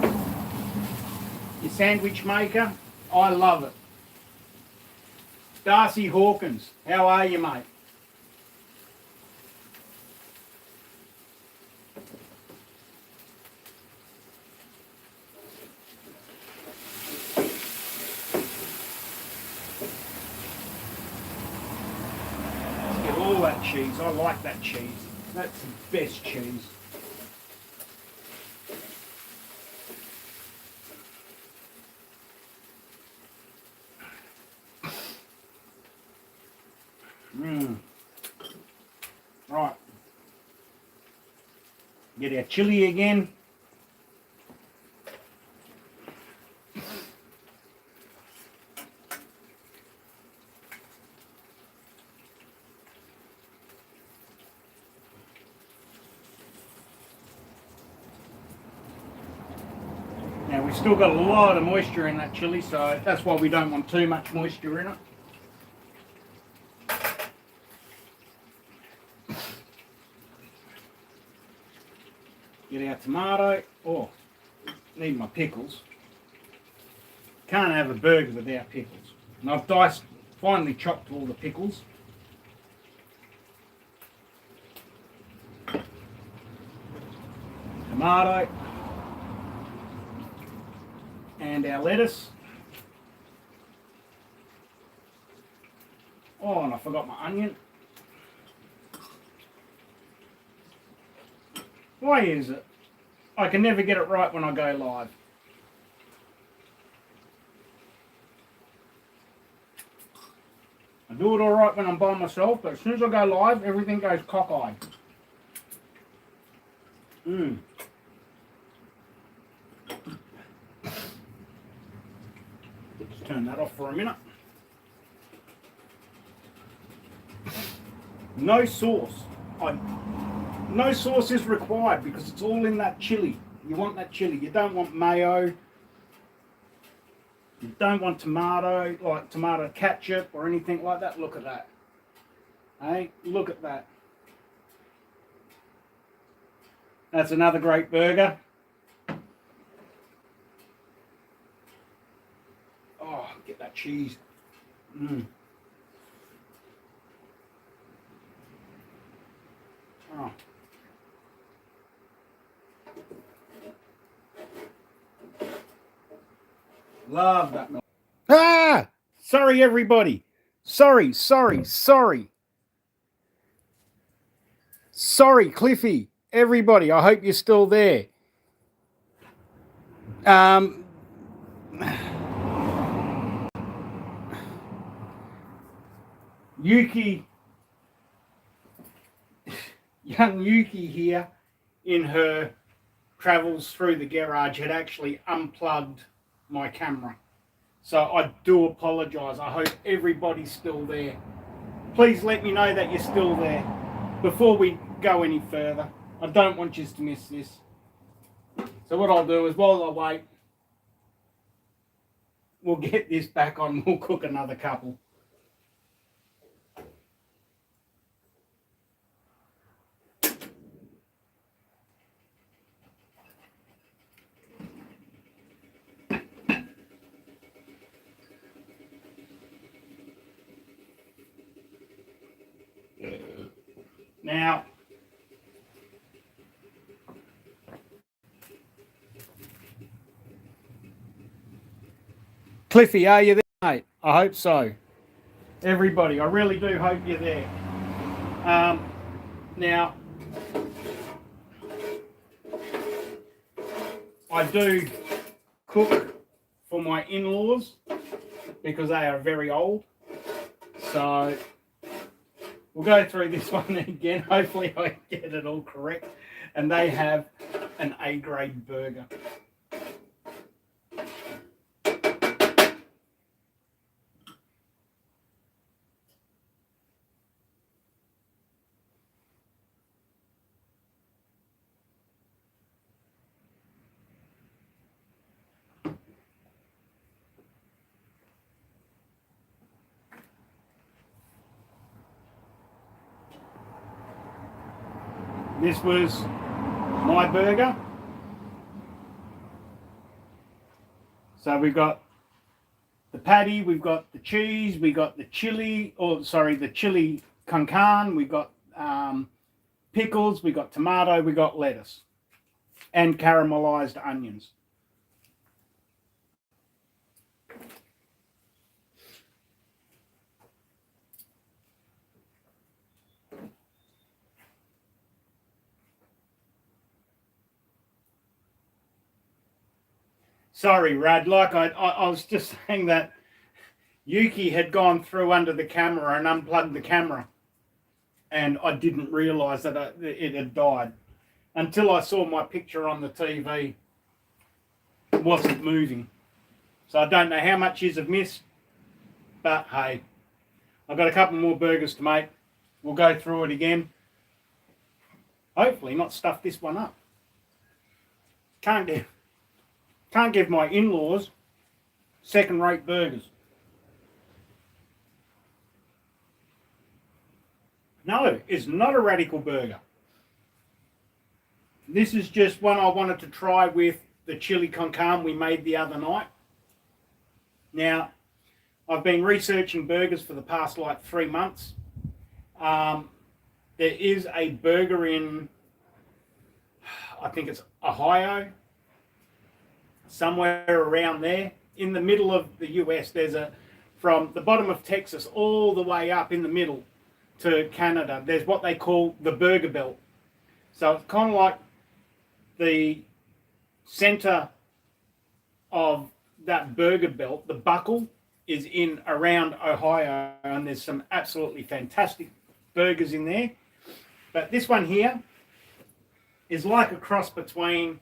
your sandwich maker? I love it. Darcy Hawkins, how are you, mate? Let's get all that cheese. I like that cheese. That's the best cheese. Right. Get our chili again. Now we've still got a lot of moisture in that chili, so that's why we don't want too much moisture in it. Get our tomato. Oh, need my pickles. Can't have a burger without pickles. And I've finally chopped all the pickles. Tomato. And our lettuce. Oh, and I forgot my onion. Why is it? I can never get it right when I go live. I do it alright when I'm by myself, but as soon as I go live, everything goes cockeyed. Let's turn that off for a minute. No sauce. No sauce is required because it's all in that chili. You want that chili. You don't want mayo. You don't want tomato, like tomato ketchup or anything like that. Look at that. Hey, look at that. That's another great burger. Oh, get that cheese. Oh. Love that. Ah! Sorry, everybody. Sorry. Sorry, Cliffy. Everybody, I hope you're still there. Yuki, young Yuki here, in her travels through the garage, had actually unplugged my camera. So I do apologise. I hope everybody's still there. Please let me know that you're still there before we go any further. I don't want you to miss this. So what I'll do is, while I wait, we'll get this back on. We'll cook another couple. Now, Cliffy, are you there, mate? I hope so. Everybody, I really do hope you're there. Now, I do cook for my in-laws because they are very old. So we'll go through this one again. Hopefully I get it all correct. And they have an A-grade burger. This was my burger. So we've got the patty, we've got the cheese, we got the chili, the chili con carne, we got pickles, we got tomato, we got lettuce, and caramelized onions. Sorry, Rad, like I was just saying that Yuki had gone through under the camera and unplugged the camera. And I didn't realise that it had died. Until I saw my picture on the TV. It wasn't moving. So I don't know how much you've missed. But hey, I've got a couple more burgers to make. We'll go through it again. Hopefully not stuff this one up. Can't give my in-laws second-rate burgers. No, it's not a radical burger. This is just one I wanted to try with the chili con carne we made the other night. Now, I've been researching burgers for the past 3 months. There is a burger in, I think it's Ohio, somewhere around there. In the middle of the US, there's from the bottom of Texas all the way up in the middle to Canada, there's what they call the Burger Belt. So it's kind of like the center of that Burger Belt, the buckle, is in around Ohio, and there's some absolutely fantastic burgers in there. But this one here is like a cross between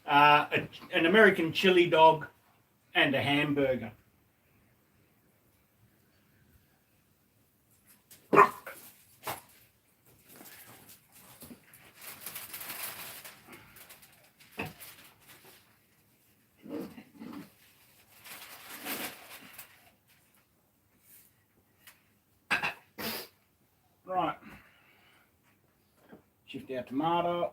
an American chili dog and a hamburger. Shift our tomato.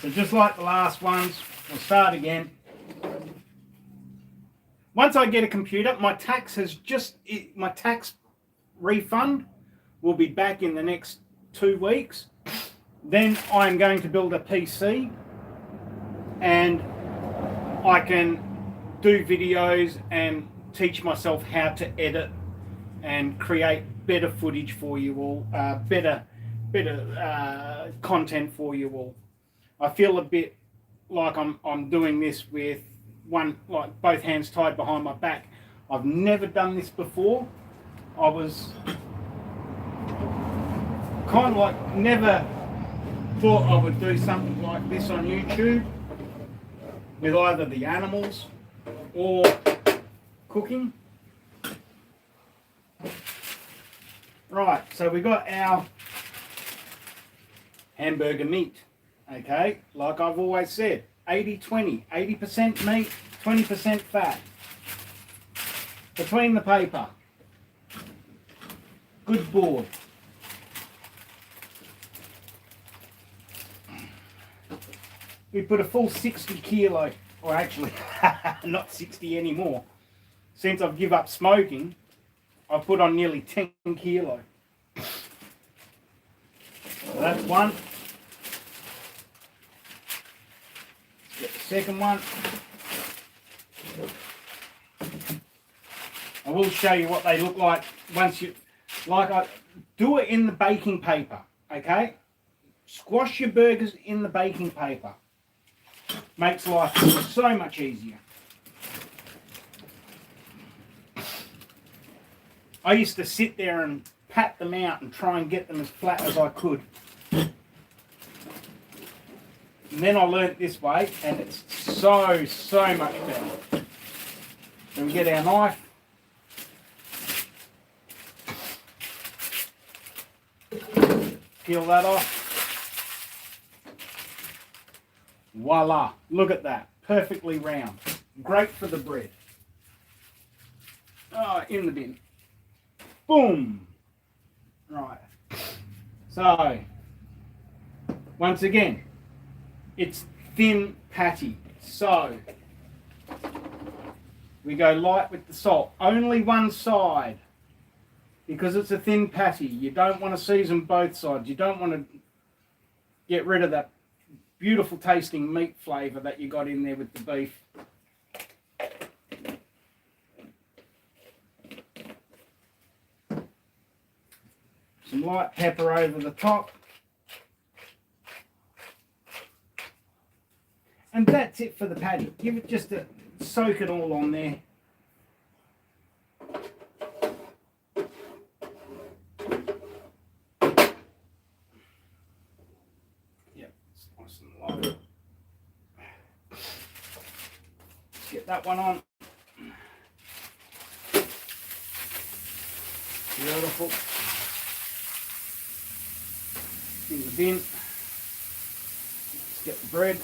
So just like the last ones, we'll start again. Once I get a computer, my tax refund will be back in the next 2 weeks. Then I'm going to build a PC and I can do videos and teach myself how to edit and create better footage for you all, better content for you all. I feel a bit like I'm doing this with both hands tied behind my back. I've never done this before. I was kind of like never thought I would do something like this on YouTube with either the animals or cooking. Right, so we got our hamburger meat. Okay, like I've always said, 80-20, 80% meat, 20% fat. Between the paper. Good board. We put a full 60 kilo, or actually not 60 anymore. Since I've given up smoking, I've put on nearly 10 kilo. So that's one. Get the second one. I will show you what they look like once you, I do it in the baking paper, okay? Squash your burgers in the baking paper. Makes life so much easier. I used to sit there and pat them out and try and get them as flat as I could. And then I learnt this way, and it's so much better. Then we get our knife. Peel that off. Voila, look at that, perfectly round. Great for the bread. Oh, in the bin. Boom. Right. So, once again, it's thin patty. So, we go light with the salt. Only one side. Because it's a thin patty. You don't want to season both sides. You don't want to get rid of that beautiful tasting meat flavour that you got in there with the beef. Some light pepper over the top. And that's it for the patty. Give it just a soak it all on there. Yep, it's nice and light. Let's get that one on. Beautiful. In the bin. Let's get the bread.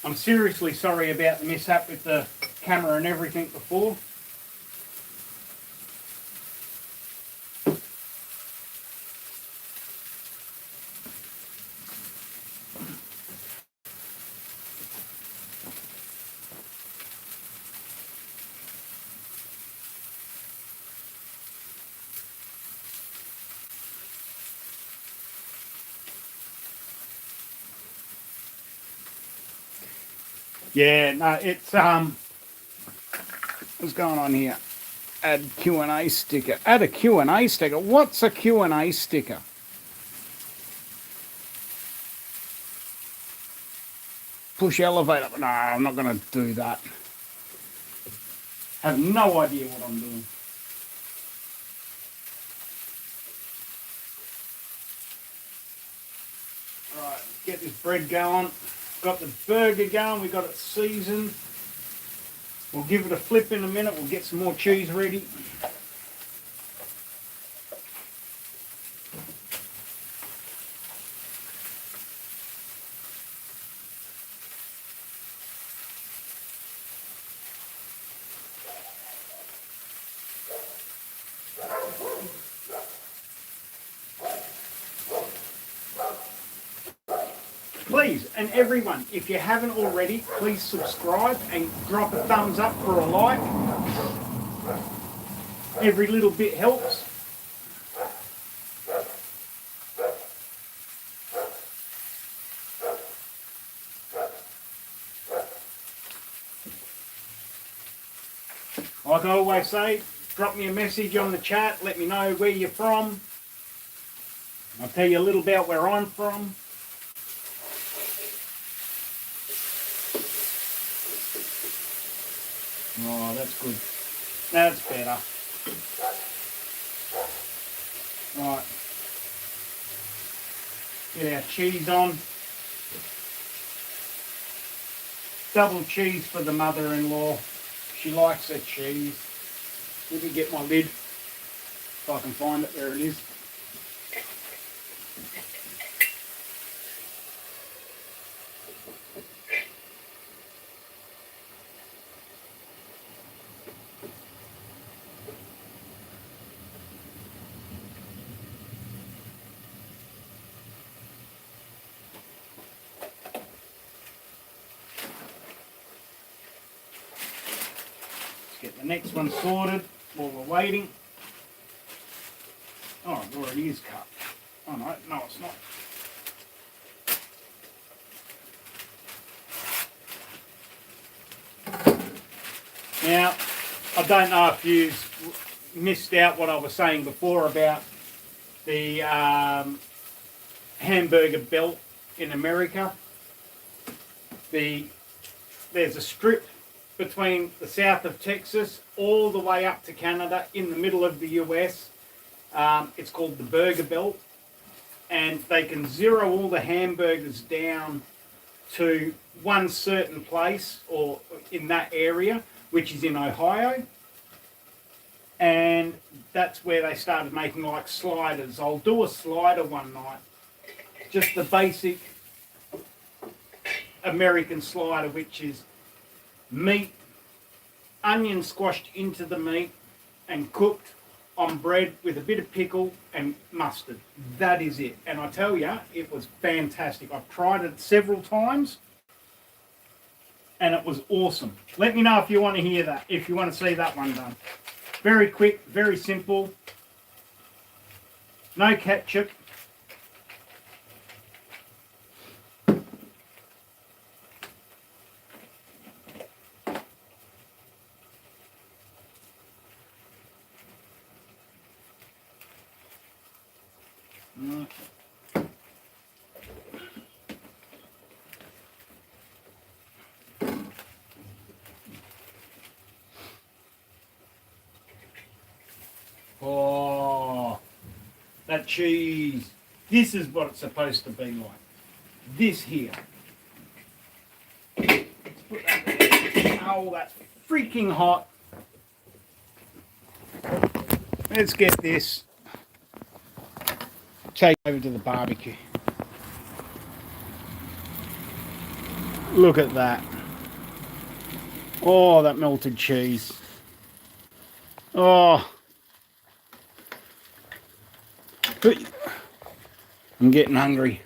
I'm seriously sorry about the mishap with the camera and everything before. Yeah, no, it's what's going on here? Add Q&A sticker. Add a Q&A sticker. What's a Q&A sticker? Push elevator. No, I'm not going to do that. Have no idea what I'm doing. Right, get this bread going. Got the burger going. We got it seasoned. We'll give it a flip in a minute. We'll get some more cheese ready. Please, and everyone, if you haven't already, please subscribe and drop a thumbs up for a like. Every little bit helps. Like I always say, drop me a message on the chat, let me know where you're from. I'll tell you a little about where I'm from. Oh, that's good. That's better. Right. Get our cheese on. Double cheese for the mother-in-law. She likes her cheese. Let me get my lid. If I can find it. There it is. Get the next one sorted while we're waiting. Oh, it already is cut. Oh no, no it's not. Now, I don't know if you missed out what I was saying before about the hamburger belt in America. There's a strip between the south of Texas all the way up to Canada in the middle of the US. It's called the Burger Belt, and they can zero all the hamburgers down to one certain place or in that area, which is in Ohio, and that's where they started making like sliders. I'll do a slider one night, just the basic American slider, which is meat, onion squashed into the meat and cooked on bread with a bit of pickle and mustard. That is it. And I tell you, it was fantastic. I've tried it several times and it was awesome. Let me know if you want to hear that, if you want to see that one done. Very quick, very simple. No ketchup. Oh, that cheese. This is what it's supposed to be like. This here. Let's put that there. Oh, that's freaking hot. Let's get this. Take over to the barbecue. Look at that. Oh, that melted cheese. Oh. I'm getting hungry.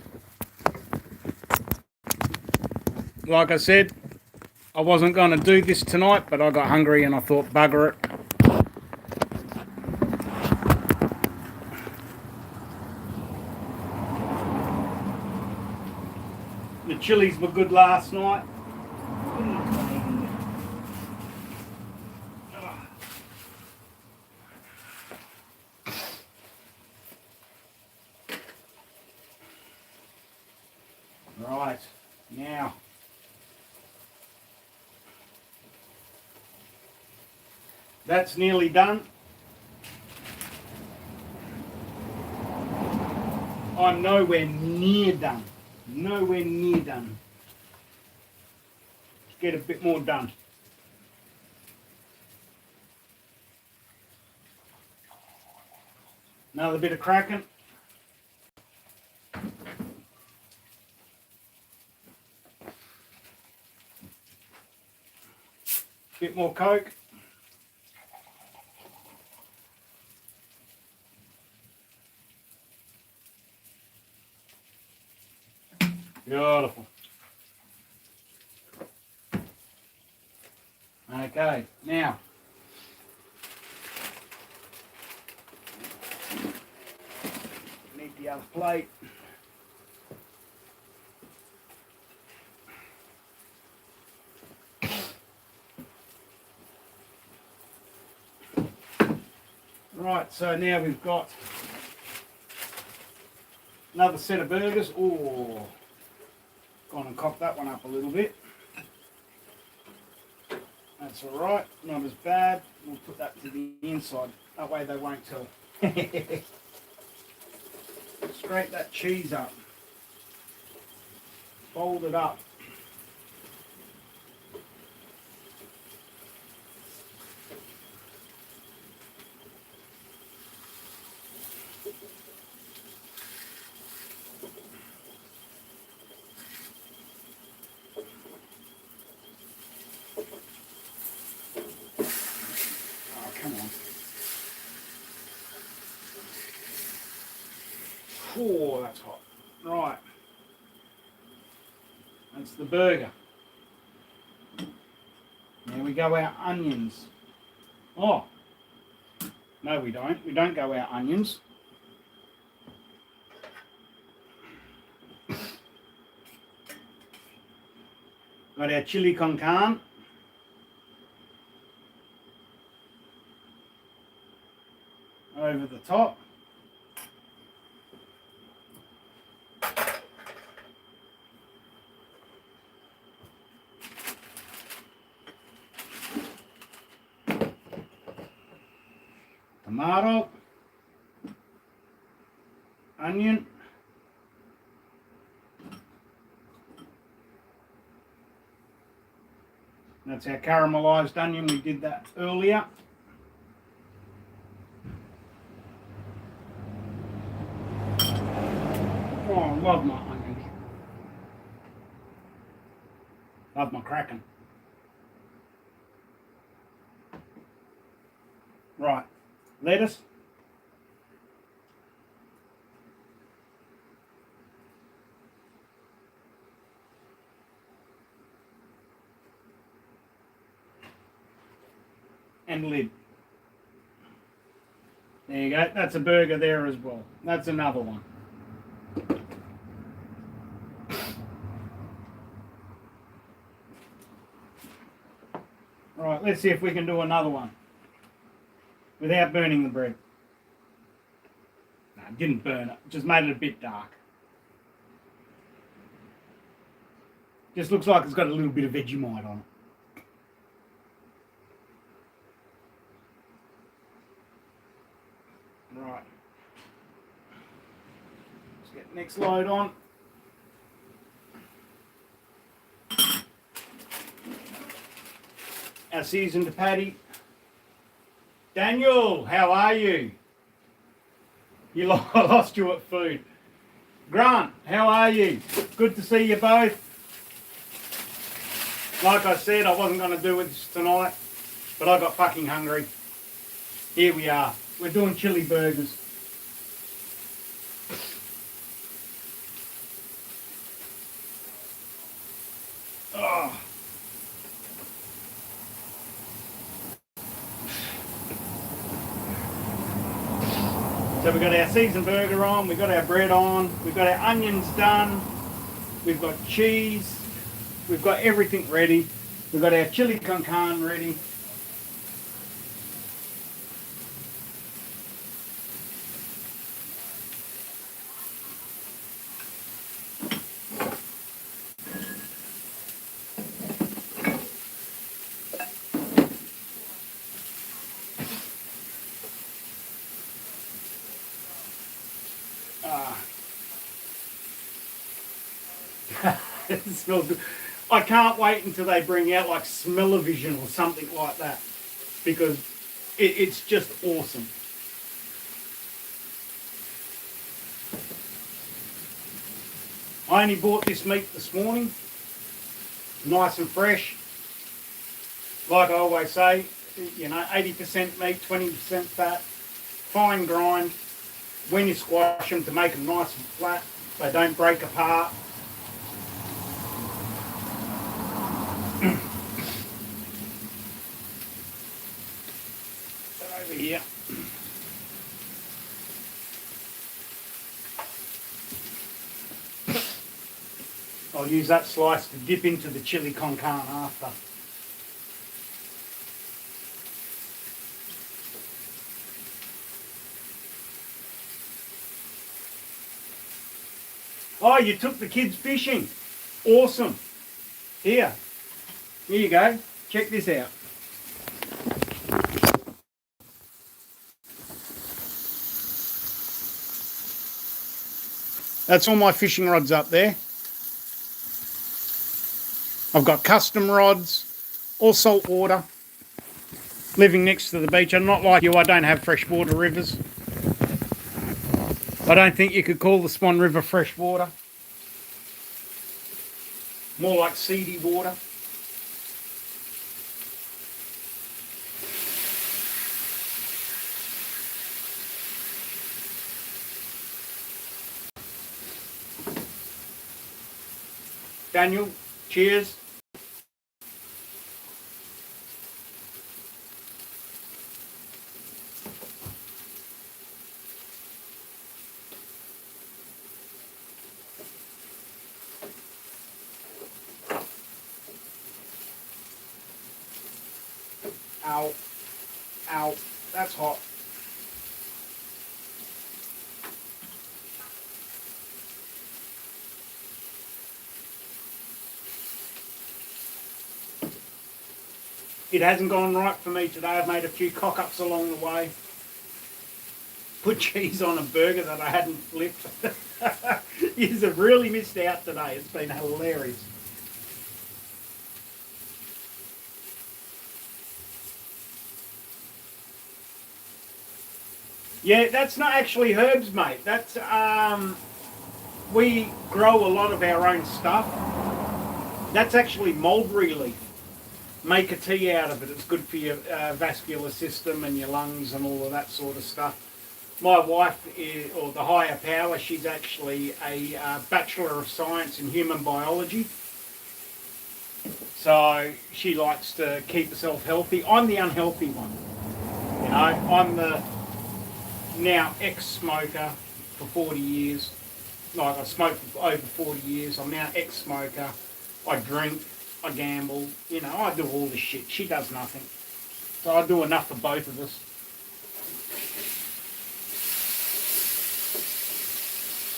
Like I said, I wasn't going to do this tonight, but I got hungry and I thought, bugger it. The chilies were good last night. Right, now. That's nearly done. I'm nowhere near done. Nowhere near done. Let's get a bit more done. Another bit of cracking. Bit more Coke. Beautiful. Okay, now. Need the other plate. Right, so now we've got another set of burgers. Oh, gone and cocked that one up a little bit. That's all right, not as bad. We'll put that to the inside. That way they won't tell. Scrape that cheese up. Fold it up. Come on. Oh, that's hot. Right. That's the burger. Now we go our onions. Oh. No, we don't. We don't go our onions. Got our chili con carne. Over the top. Tomato. Onion. That's our caramelized onion. We did that earlier. Oh, I love my onions. Love my cracking. Right, lettuce. And lid. There you go. That's a burger there as well. That's another one. Right, let's see if we can do another one without burning the bread. No, it didn't burn it. Just made it a bit dark. Just looks like it's got a little bit of Vegemite on it. Right. Let's get the next load on. Our seasoned patty. Daniel, how are you? You lost you at food. Grant, how are you? Good to see you both. Like I said, I wasn't going to do this tonight, but I got fucking hungry. Here we are. We're doing chili burgers. Oh. So we've got our seasoned burger on, we've got our bread on, we've got our onions done, we've got cheese, we've got everything ready. We've got our chili con carne ready. It smells good. I can't wait until they bring out like Smell-O-Vision or something like that, because it's just awesome. I only bought this meat this morning, nice and fresh. Like I always say, you know, 80% meat, 20% fat, fine grind. When you squash them to make them nice and flat, they don't break apart. Over here. I'll use that slice to dip into the chili con carne after. Oh, you took the kids fishing. Awesome. Here you go. Check this out. That's all my fishing rods up there. I've got custom rods, all salt water. Living next to the beach. I'm not like you, I don't have freshwater rivers. I don't think you could call the Swan River freshwater. More like seedy water. Daniel, cheers. Ow, ow, that's hot. It hasn't gone right for me today. I've made a few cock-ups along the way. Put cheese on a burger that I hadn't flipped. You have really missed out today. It's been hilarious. Yeah, that's not actually herbs, mate. That's we grow a lot of our own stuff. That's actually mulberry leaf. Make a tea out of it. It's good for your vascular system and your lungs and all of that sort of stuff. My wife, or the higher power, she's actually a Bachelor of Science in Human Biology. So she likes to keep herself healthy. I'm the unhealthy one. You know, I'm the now ex-smoker for 40 years. Like, I smoked for over 40 years. I'm now ex-smoker. I drink. I gamble, you know, I do all this shit. She does nothing. So I do enough for both of us.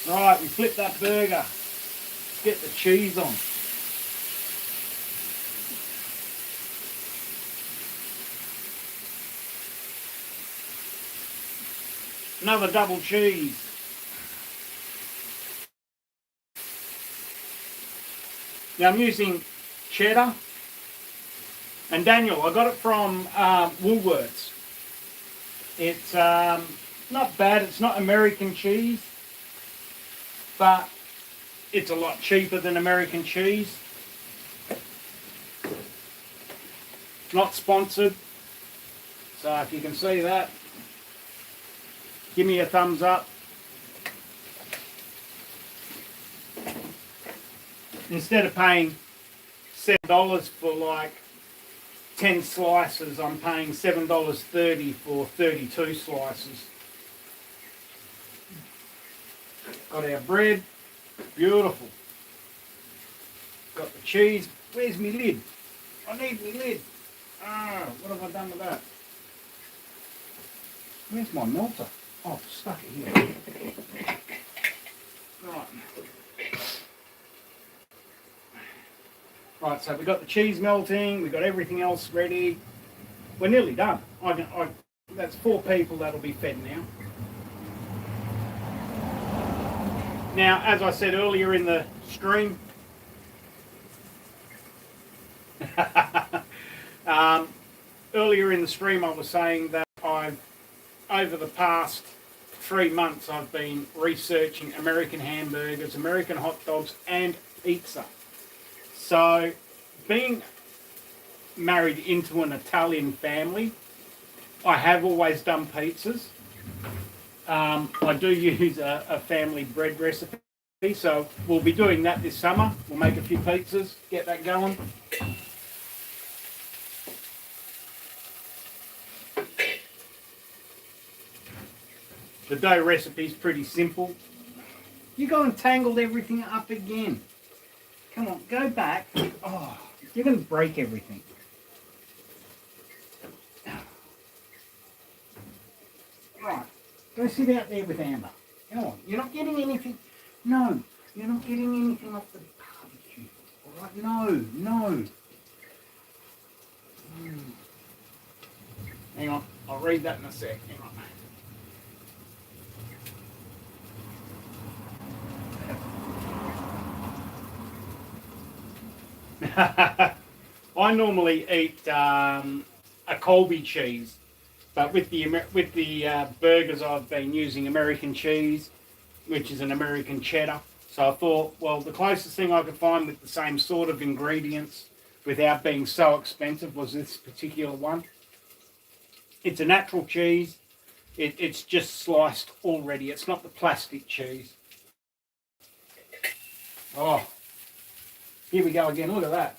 Right, we flip that burger. Get the cheese on. Another double cheese. Now I'm using cheddar. And Daniel, I got it from Woolworths. It's not bad. It's not American cheese, but it's a lot cheaper than American cheese. Not sponsored. So if you can see that, give me a thumbs up. Instead of paying $7 for like 10 slices, I'm paying $7.30 for 32 slices. Got our bread, beautiful. Got the cheese. Where's my lid? I need my lid. What have I done with that? Where's my melter? Oh, I've stuck it here. Right. Right, so we've got the cheese melting, we've got everything else ready. We're nearly done. That's 4 people that'll be fed now. Now, as I said earlier in the stream, I was saying that over the past 3 months, I've been researching American hamburgers, American hot dogs, and pizza. So, being married into an Italian family, I have always done pizzas. I do use a family bread recipe, so we'll be doing that this summer. We'll make a few pizzas, get that going. The dough recipe is pretty simple. You go and tangled everything up again. Come on, go back. Oh, you're going to break everything. Right, go sit out there with Amber. Come on, you're not getting anything. No, you're not getting anything off the barbecue. All right, no. Hang on, I'll read that in a sec. Hang on. I normally eat a Colby cheese, but with the burgers I've been using American cheese, which is an American cheddar. So I thought, well, the closest thing I could find with the same sort of ingredients without being so expensive was this particular one. It's a natural cheese. It's just sliced already. It's not the plastic cheese. Oh, here we go again. Look at that.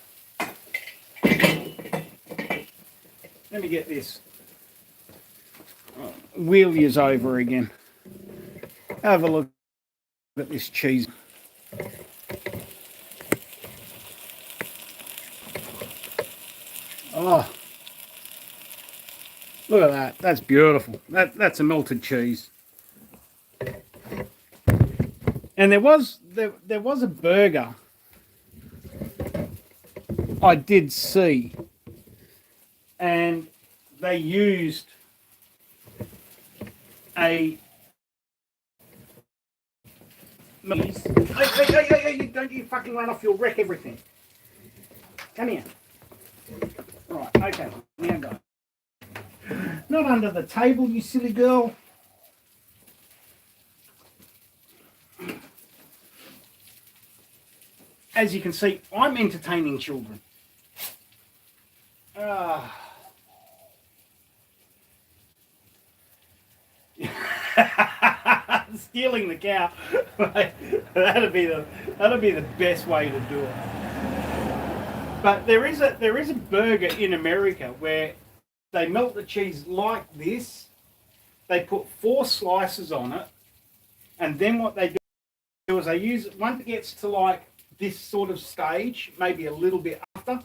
Let me get this. Wheel yous over again. Have a look at this cheese. Oh, look at that. That's beautiful. That's a melted cheese. And there was a burger I did see, and they used a hey, don't you fucking run off, you'll wreck everything. Come here. Right, okay, now go. Not under the table, you silly girl. As you can see, I'm entertaining children. Stealing the cow. that'd be the best way to do it. But there is a burger in America where they melt the cheese like this. They put 4 slices on it, and then what they do is they use it once it gets to like this sort of stage, maybe a little bit after,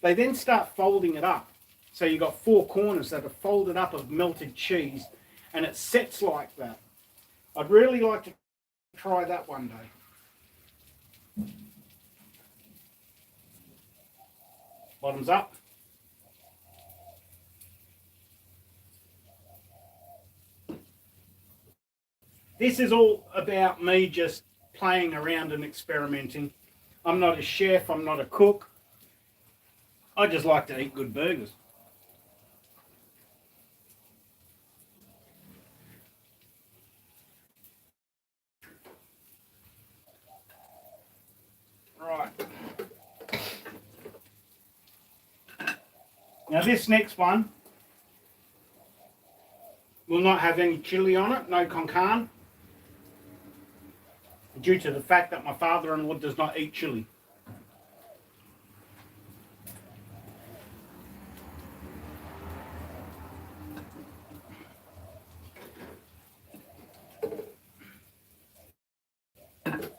they then start folding it up. So you've got 4 corners that are folded up of melted cheese, and it sets like that. I'd really like to try that one day. Bottoms up. This is all about me just playing around and experimenting. I'm not a chef, I'm not a cook. I just like to eat good burgers. Right. Now this next one will not have any chili on it, no con carne, due to the fact that my father-in-law does not eat chili.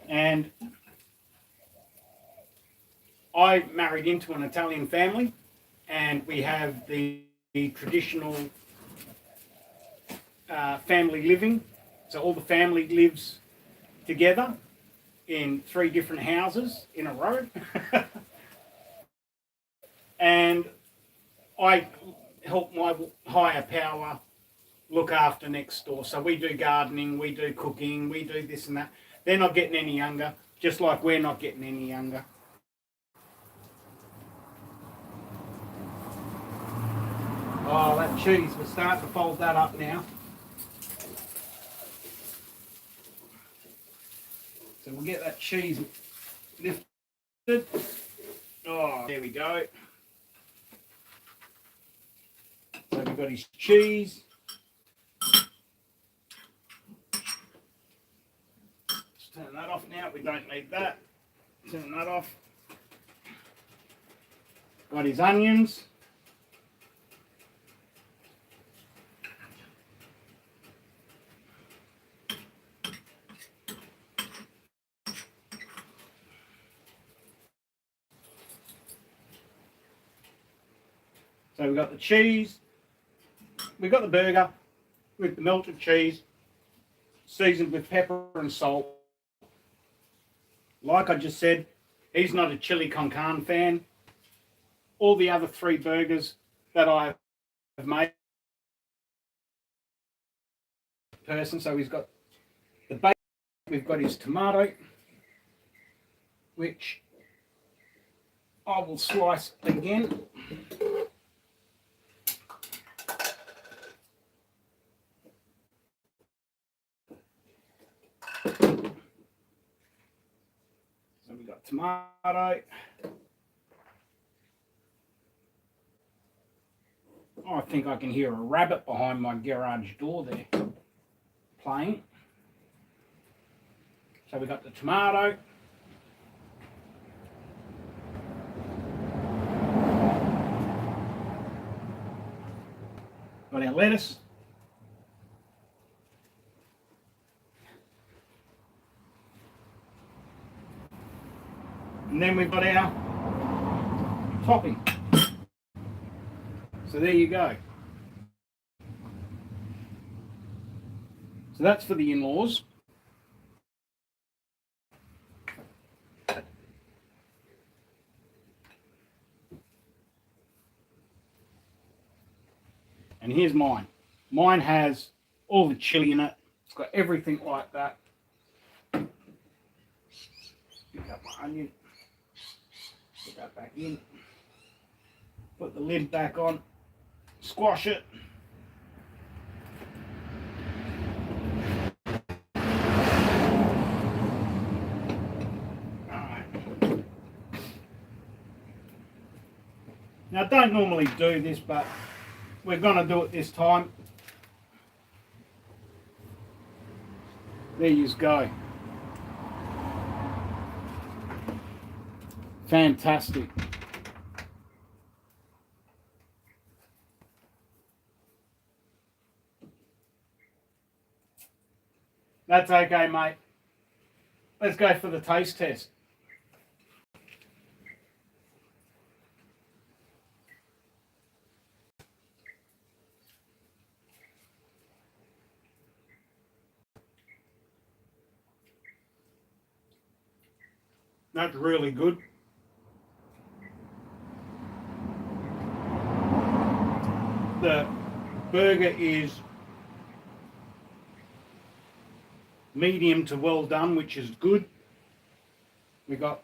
And I married into an Italian family, and we have the traditional family living. So all the family lives together in 3 different houses in a row. And I help my higher power look after next door. So we do gardening, we do cooking, we do this and that. They're not getting any younger, just like we're not getting any younger. Oh, that cheese, we're starting to fold that up now. So we'll get that cheese lifted. Oh, there we go. So we've got his cheese. Let's turn that off now. We don't need that. Turn that off. Got his onions. So we've got the cheese, we've got the burger with the melted cheese, seasoned with pepper and salt. Like I just said, he's not a chili con carne fan. All the other 3 burgers that I have made, person. So he's got the bacon, we've got his tomato, which I will slice again. So we've got tomato. Oh, I think I can hear a rabbit behind my garage door there playing. So we've got the tomato. Got our lettuce. And then we've got our topping. So there you go. So that's for the in-laws. And here's mine. Mine has all the chili in it. It's got everything like that. Pick up my onion. Put that back in. Put the lid back on. Squash it. Now I don't normally do this, but we're going to do it this time. There you go. Fantastic. That's okay, mate. Let's go for the taste test. That's really good. The burger is medium to well done, which is good. We got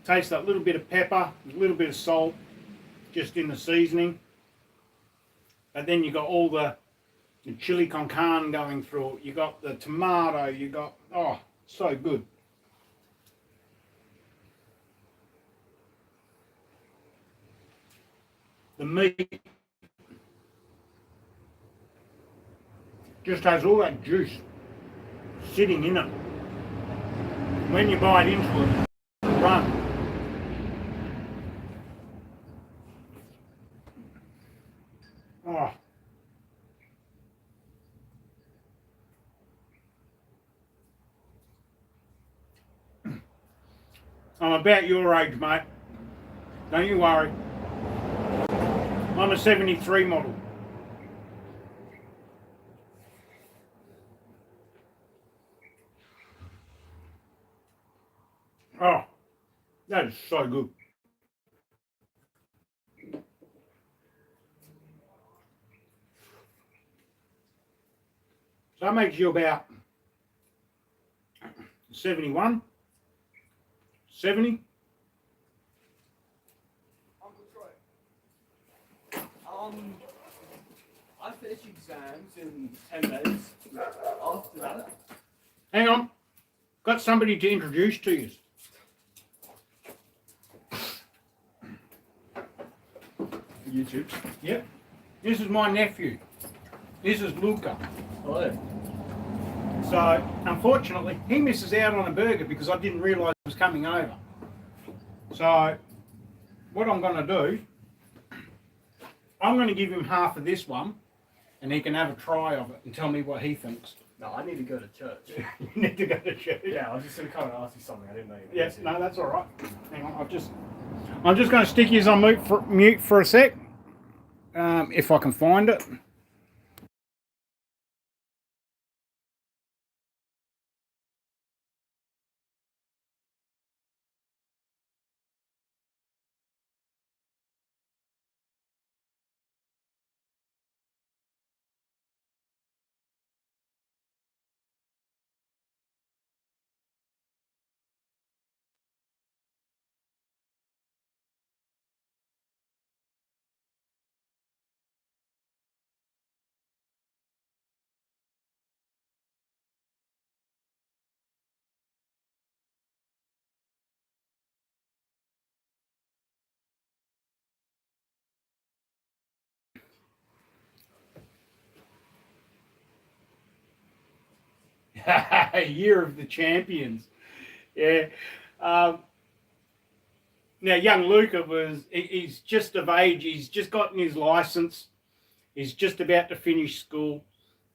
taste that little bit of pepper, a little bit of salt, just in the seasoning. But then you got all the chili con carne going through it. You got the tomato. You got, oh, so good. the meat just has all that juice sitting in it. When you bite into it, run. Oh. I'm about your age, mate. Don't you worry. I'm a 73 model. Oh, that is so good. So that makes you about 71, 70. Uncle Troy. I finish exams in 10 days. After that, Hang on. Got somebody to introduce to you. YouTube. Yep. This is my nephew. This is Luca. Hello. So, unfortunately, he misses out on a burger because I didn't realise it was coming over. So, what I'm going to do, I'm going to give him half of this one and he can have a try of it and tell me what he thinks. No, I need to go to church. You need to go to church. Yeah, I was just going to come and ask you something. I didn't know you were Yes, busy. no, that's all right. Hang on, I'm just going to stick you on mute for a sec, if I can find it. Year of the Champions. Yeah. Now, young Luca he's just of age. He's just gotten his license. He's just about to finish school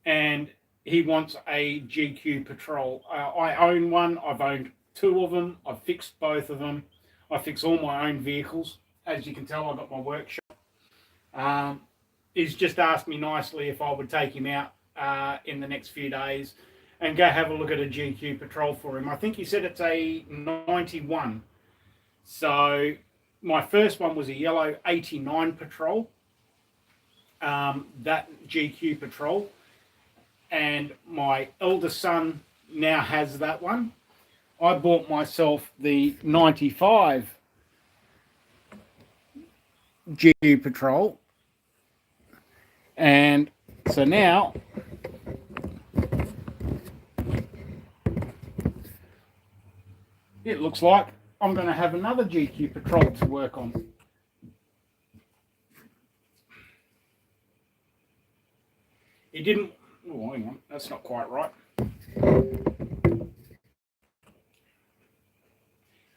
and he wants a GQ Patrol. I own one. I've owned two of them. I've fixed both of them. I fix all my own vehicles. As you can tell, I've got my workshop. He's just asked me nicely if I would take him out in the next few days and go have a look at a GQ Patrol for him. I think he said it's a 91. So my first one was a yellow 89 Patrol, that GQ Patrol. And my eldest son now has that one. I bought myself the 95 GQ Patrol. And so now it looks like I'm going to have another GQ Patrol to work on. He didn't, oh, hang on, that's not quite right.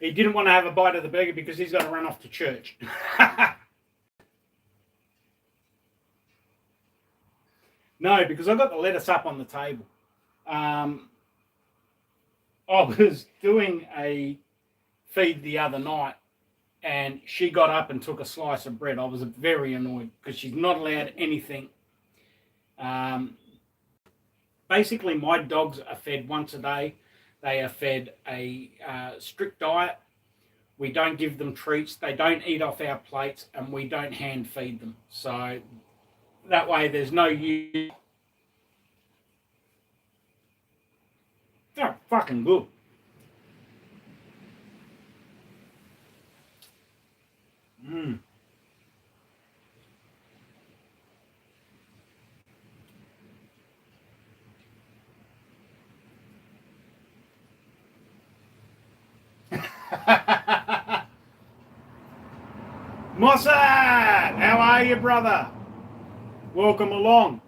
He didn't want to have a bite of the burger because he's got to run off to church. No, because I got the lettuce up on the table. I was doing a feed the other night and she got up and took a slice of bread. I was very annoyed because she's not allowed anything. Basically, my dogs are fed once a day. They are fed a strict diet. We don't give them treats. They don't eat off our plates, and we don't hand feed them. So that way, there's no use. They're fucking good. Mm. Mossad, how are you, brother? Welcome along.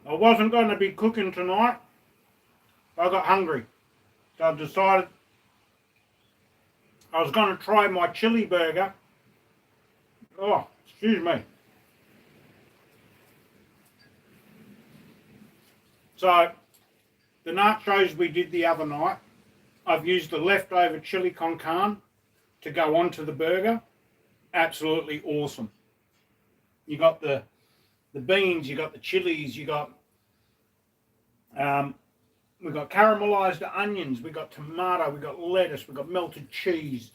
I wasn't going to be cooking tonight. I got hungry. So I decided I was going to try my chili burger. Oh, excuse me. So, the nachos we did the other night, I've used the leftover chili con carne to go onto the burger. Absolutely awesome. You got the beans, you got the chilies, you got we got caramelized onions, we got tomato, we got lettuce, we got melted cheese,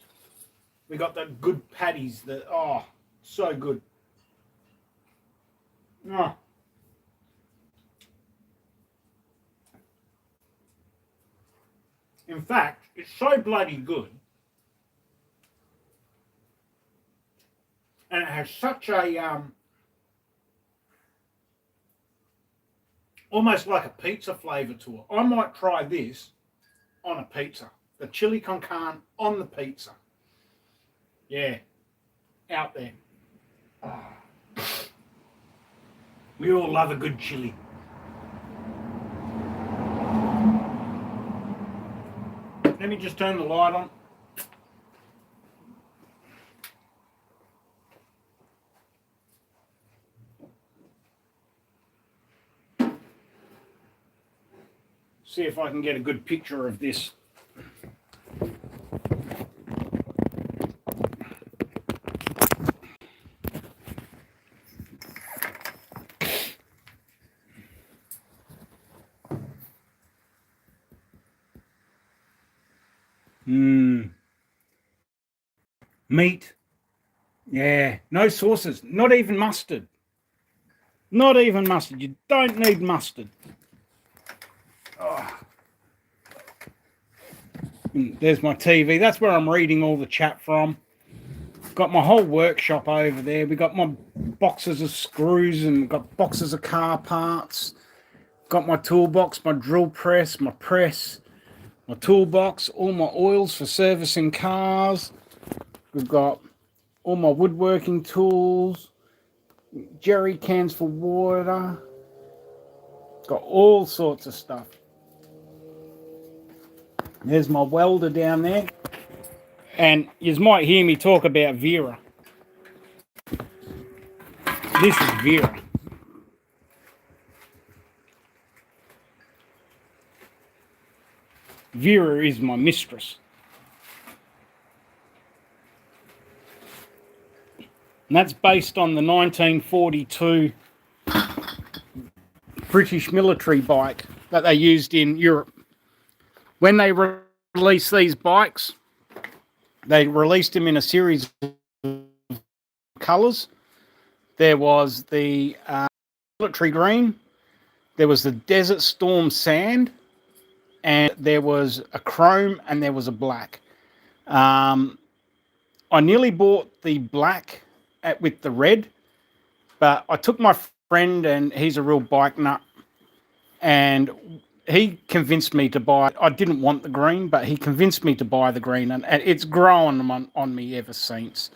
we got the good patties. So good. Oh. In fact, it's so bloody good, and it has such a almost like a pizza flavour to it. I might try this on a pizza. The chili con carne on the pizza. Yeah, out there. We all love a good chili. Let me just turn the light on. See if I can get a good picture of this. Meat. Yeah, no sauces, not even mustard. Not even mustard. You don't need mustard. Oh. There's my TV. That's where I'm reading all the chat from. Got my whole workshop over there. We got my boxes of screws and got boxes of car parts. Got my toolbox, my drill press, my toolbox, all my oils for servicing cars. We've got all my woodworking tools, jerry cans for water. Got all sorts of stuff. There's my welder down there. And you might hear me talk about Vera. This is Vera. Vera is my mistress. And that's based on the 1942 British military bike that they used in Europe. When they released these bikes, they released them in a series of colours. There was the military green, there was the Desert Storm sand, and there was a chrome and there was a black. I nearly bought the black with the red, but I took my friend, and he's a real bike nut, and he convinced me to buy. I didn't want the green, but he convinced me to buy the green, and it's grown on me ever since.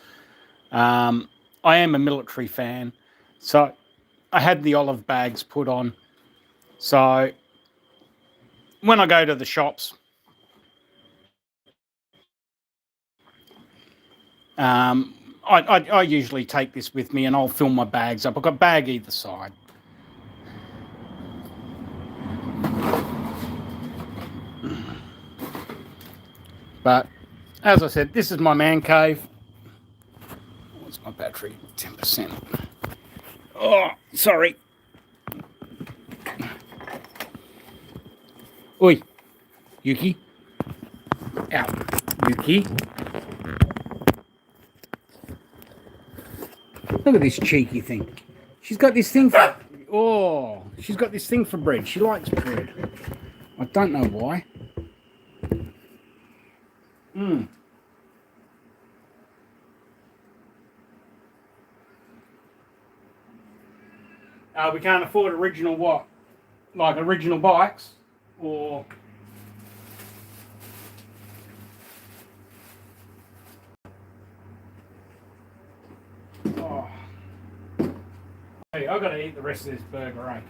I am a military fan, so I had the olive bags put on. So when I go to the shops, I usually take this with me, and I'll fill my bags up. I've got a bag either side. But as I said, this is my man cave. What's my battery? 10%. Oh, sorry. Oi, Yuki. Out, Yuki. Look at this cheeky thing. She's got this thing for... Oh, she's got this thing for bread. She likes bread. I don't know why. We can't afford original what? Like original bikes? Or... Hey, I got to eat the rest of this burger, eh?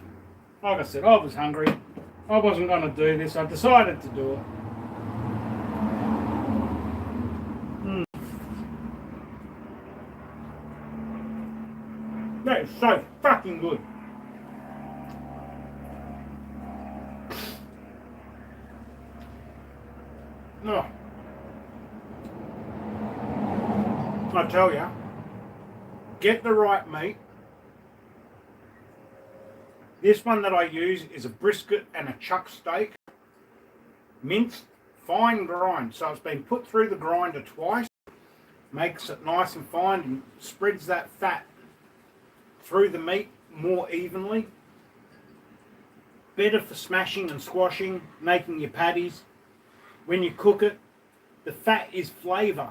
Like I said, I was hungry. I wasn't going to do this. I decided to do it. That is so fucking good. Oh. I tell ya, get the right meat. This one that I use is a brisket and a chuck steak, minced, fine grind. So it's been put through the grinder twice, makes it nice and fine and spreads that fat through the meat more evenly. Better for smashing and squashing, making your patties. When you cook it, the fat is flavour.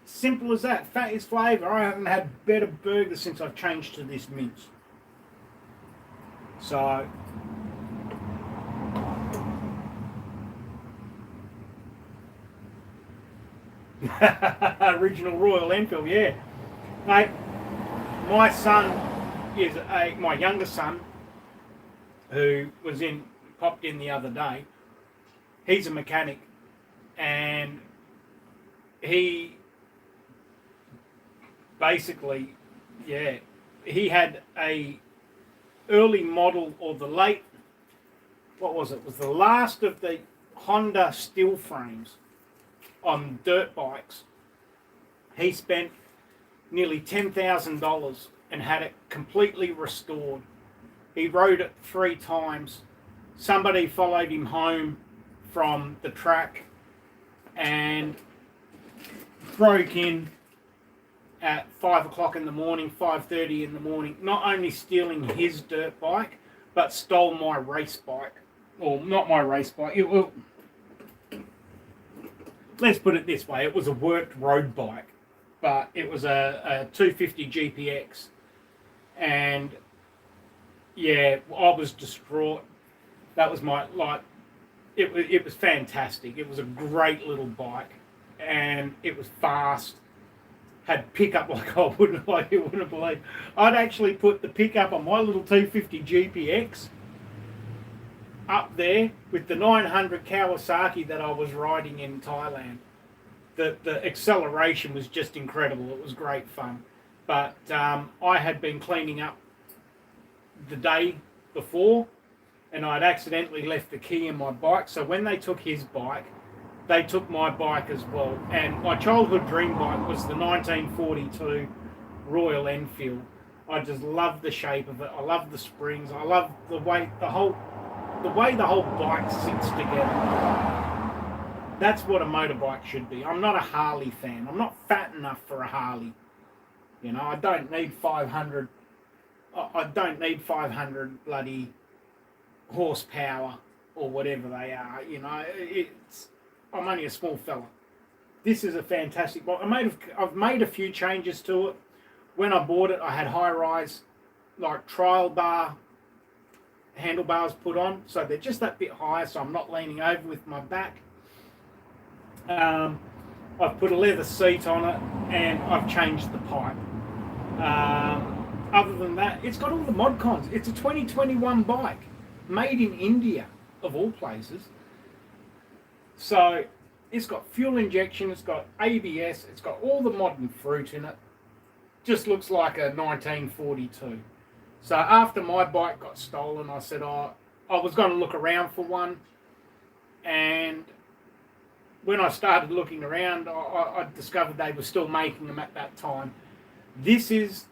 Simple as that. Fat is flavour. I haven't had better burgers since I've changed to this mince. So, original Royal Enfield, yeah. Mate, my son is my younger son, who popped in the other day. He's a mechanic, and he basically, he had a early model, or the late, what was it? It was the last of the Honda steel frames on dirt bikes. He spent nearly $10,000 and had it completely restored. He rode it 3 times. Somebody followed him home from the track and broke in at 5 o'clock in the morning, 5:30 in the morning, not only stealing his dirt bike, but stole my race bike. Or not my race bike. Let's put it this way, it was a worked road bike, but it was a 250 GPX. And yeah, I was distraught. That was it was fantastic. It was a great little bike, and it was fast. Had pickup like you wouldn't believe. I'd actually put the pickup on my little 250 GPX up there with the 900 Kawasaki that I was riding in Thailand. The acceleration was just incredible. It was great fun. But I had been cleaning up the day before, and I'd accidentally left the key in my bike. So when they took his bike, they took my bike as well. And my childhood dream bike was the 1942 Royal Enfield. I just love the shape of it. I love the springs. I love the way the whole bike sits together. That's what a motorbike should be. I'm not a Harley fan. I'm not fat enough for a Harley. You know, I don't need 500 bloody horsepower or whatever they are. You know, I'm only a small fella. This is a fantastic bike. I've made a few changes to it. When I bought it, I had high-rise, like trial bar handlebars put on, so they're just that bit higher, so I'm not leaning over with my back. I've put a leather seat on it, and I've changed the pipe. Other than that, it's got all the mod cons. It's a 2021 bike, made in India, of all places. So it's got fuel injection, it's got ABS, it's got all the modern fruit in it. Just looks like a 1942. So after my bike got stolen, I said, I was going to look around for one. And when I started looking around, I discovered they were still making them at that time. This is,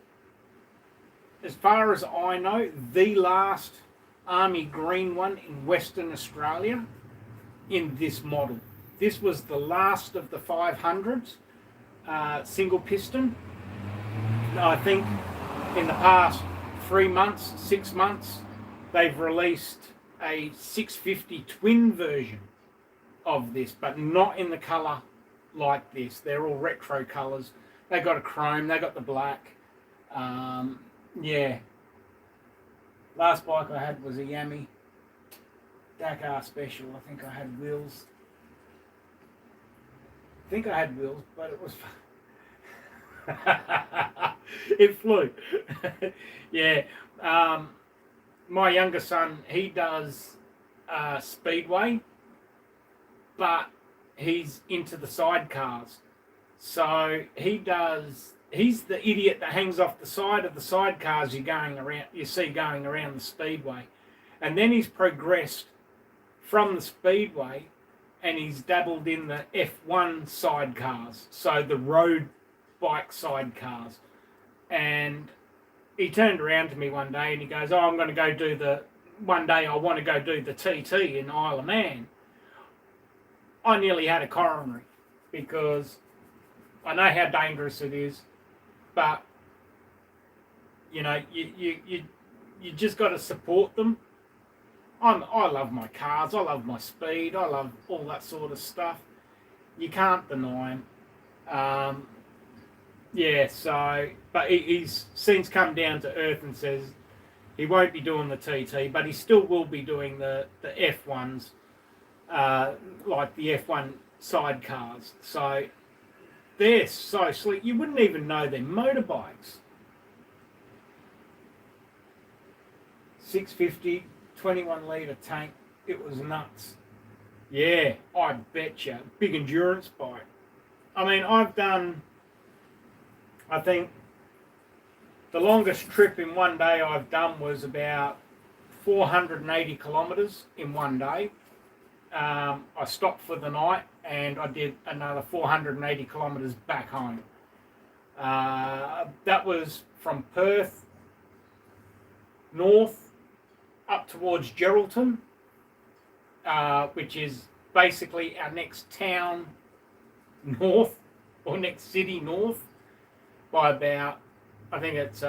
as far as I know, the last army green one in Western Australia in this model. This was the last of the 500s, single piston. I think in the past 3 months, 6 months, they've released a 650 twin version of this, but not in the colour like this. They're all retro colours. They got a chrome, they got the black. Yeah. Last bike I had was a Yami Dakar Special. I think I had wheels. But it was It flew. Yeah. My younger son, he does speedway, but he's into the sidecars. So he's the idiot that hangs off the side of the sidecars you see going around the speedway. And then he's progressed from the speedway and he's dabbled in the F1 sidecars, so the road bike sidecars. And he turned around to me one day and he goes, "Oh, I'm going to go do one day I want to go do the TT in Isle of Man." I nearly had a coronary because I know how dangerous it is, but you know, you just got to support them. I love my cars, I love my speed, I love all that sort of stuff. You can't deny them. Yeah, so, but he's since come down to earth and says he won't be doing the TT, but he still will be doing the F1s, like the F1 sidecars. So they're so slick, you wouldn't even know they're motorbikes. 650, 21 litre tank, it was nuts. Yeah, I betcha. Big endurance bike. I mean, I think the longest trip in one day I've done was about 480 kilometres in one day. I stopped for the night and I did another 480 kilometres back home. That was from Perth north up towards Geraldton, which is basically our next town north, or next city north, by about, I think it's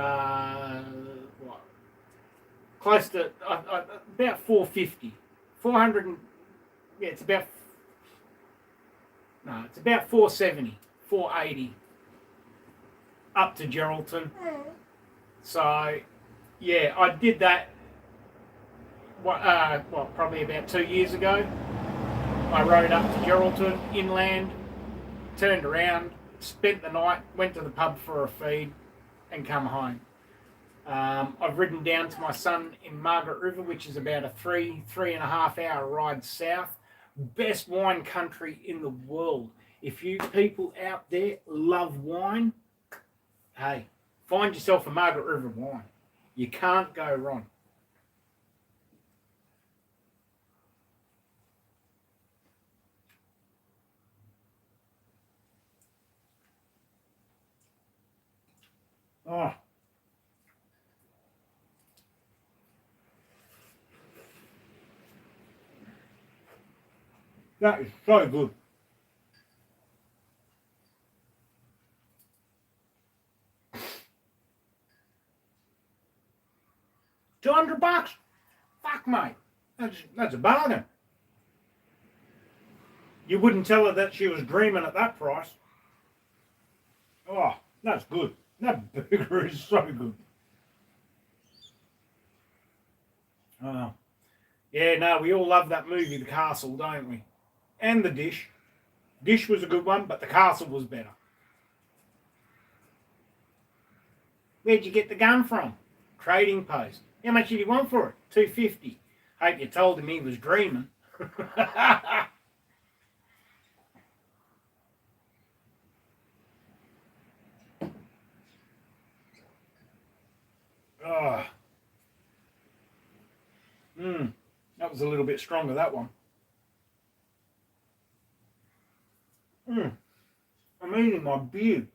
close to about 450, 400. Yeah, it's about 470, 480 up to Geraldton. So yeah, I did that. Probably about 2 years ago. I rode up to Geraldton inland, turned around, spent the night, went to the pub for a feed, and come home. I've ridden down to my son in Margaret River, which is about a 3.5 hour ride south. Best wine country in the world. If you people out there love wine, hey, find yourself a Margaret River wine. You can't go wrong. Oh. That is so good. $200? Fuck, mate. That's a bargain. You wouldn't tell her that she was dreaming at that price. Oh, that's good. That burger is so good. Oh. Yeah, no, we all love that movie, The Castle, don't we? And The Dish. Dish was a good one, but The Castle was better. Where'd you get the gun from? Trading Post. How much did you want for it? $250. Hope you told him he was dreaming. Oh. That was a little bit stronger, that one. I'm eating my beard.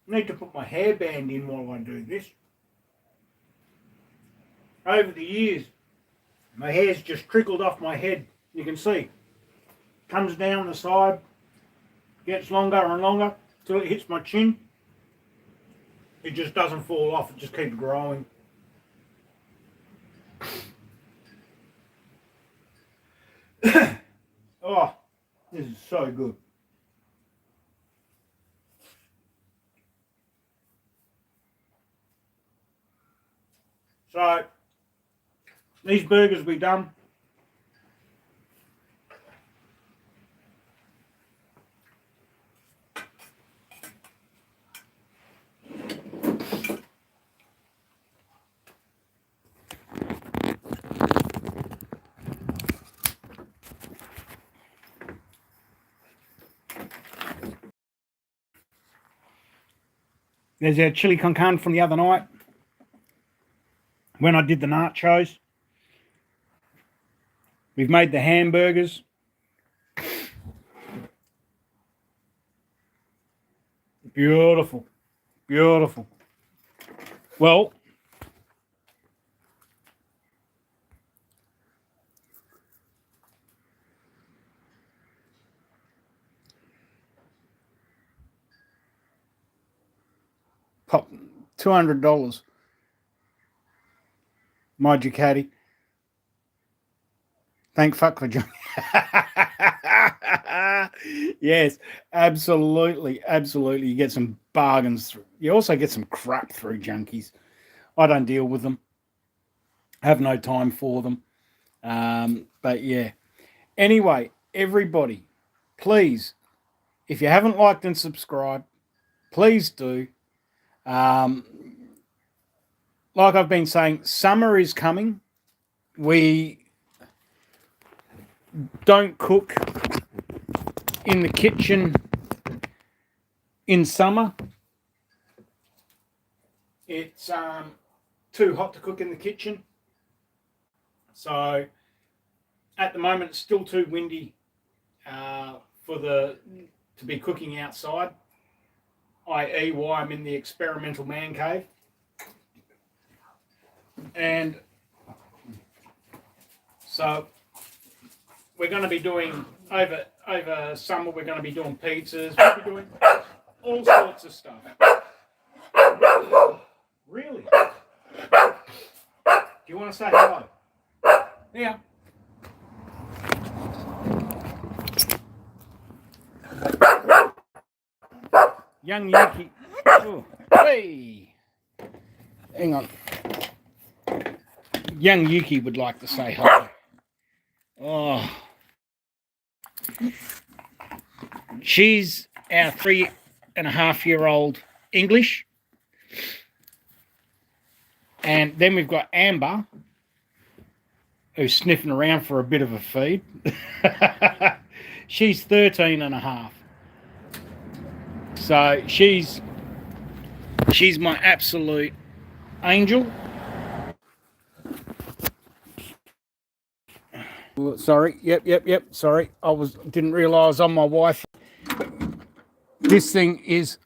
I need to put my hairband in while I do this. Over the years, my hair's just trickled off my head. You can see. Comes down the side, gets longer and longer till it hits my chin. It just doesn't fall off, it just keeps growing. Oh, this is so good. So, these burgers we done. There's our chili con carne from the other night when I did the nachos. We've made the hamburgers. Beautiful. Beautiful. Well, pop $200. My Ducati. Thank fuck for joining. Yes, absolutely, absolutely. You get some bargains through. You also get some crap through junkies. I don't deal with them. Have no time for them. But yeah. Anyway, everybody, please, if you haven't liked and subscribed, please do. Like I've been saying, summer is coming. We don't cook in the kitchen in summer. It's too hot to cook in the kitchen. So at the moment it's still too windy to be cooking outside, i.e. why I'm in the experimental man cave. And so we're going to be doing, over summer, we're going to be doing pizzas. We'll be doing all sorts of stuff. Really? Do you want to say hello? Yeah. Young Yuki. Oh, hey. Hang on. Young Yuki would like to say hello. Oh. She's our 3.5-year-old English. And then we've got Amber, who's sniffing around for a bit of a feed. She's 13.5. So she's my absolute angel. Sorry, yep. Sorry, didn't realise on my Wi-Fi. This thing is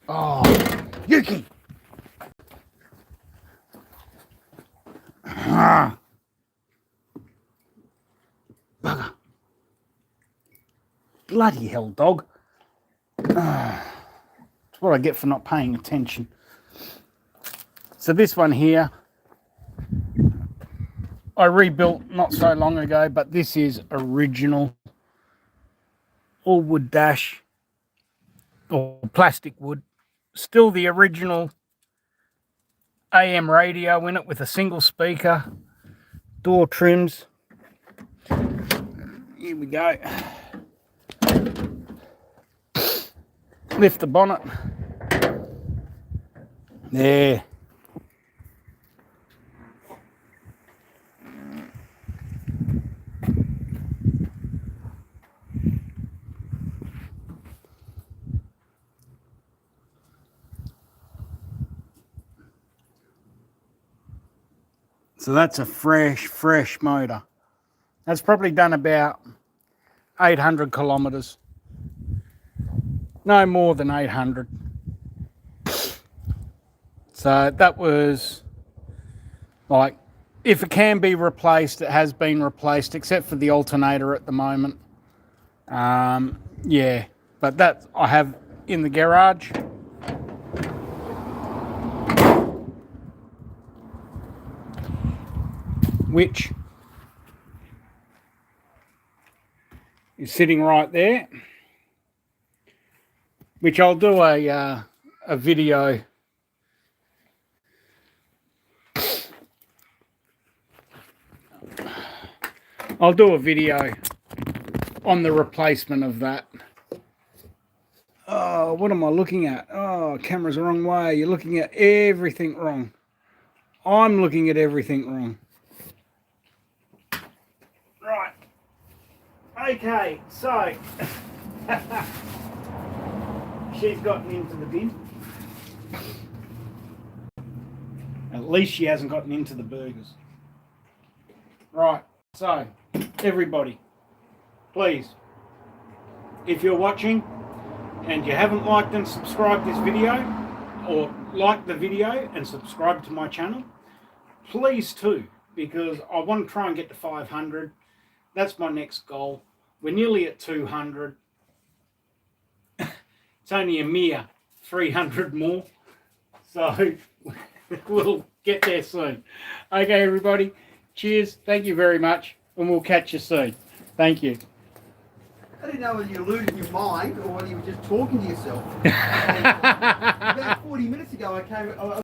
Yuki. Bugger. Bloody hell, dog. It's what I get for not paying attention. So this one here, I rebuilt not so long ago, but this is original. All wood dash, or plastic wood. Still the original AM radio in it with a single speaker. Door trims. Here we go. Lift the bonnet. There. So that's a fresh motor. That's probably done about 800 kilometres. No more than 800. So that was like, if it can be replaced, it has been replaced, except for the alternator at the moment. Yeah, but that I have in the garage. Which is sitting right there, which I'll do a video. I'll do a video on the replacement of that. Oh, what am I looking at? Oh, camera's the wrong way. You're looking at everything wrong. I'm looking at everything wrong. Right. Okay, so she's gotten into the bin. at least she hasn't gotten into the burgers. Right, so everybody, please, if you're watching and you haven't liked and subscribed this video, or liked the video and subscribed to my channel, please too, because I want to try and get to 500. That's my next goal. We're nearly at 200. It's only a mere 300 more. So we'll get there soon. Okay, everybody. Cheers. Thank you very much. And we'll catch you soon. Thank you. I didn't know whether you were losing your mind or whether you were just talking to yourself. About 40 minutes ago, I came.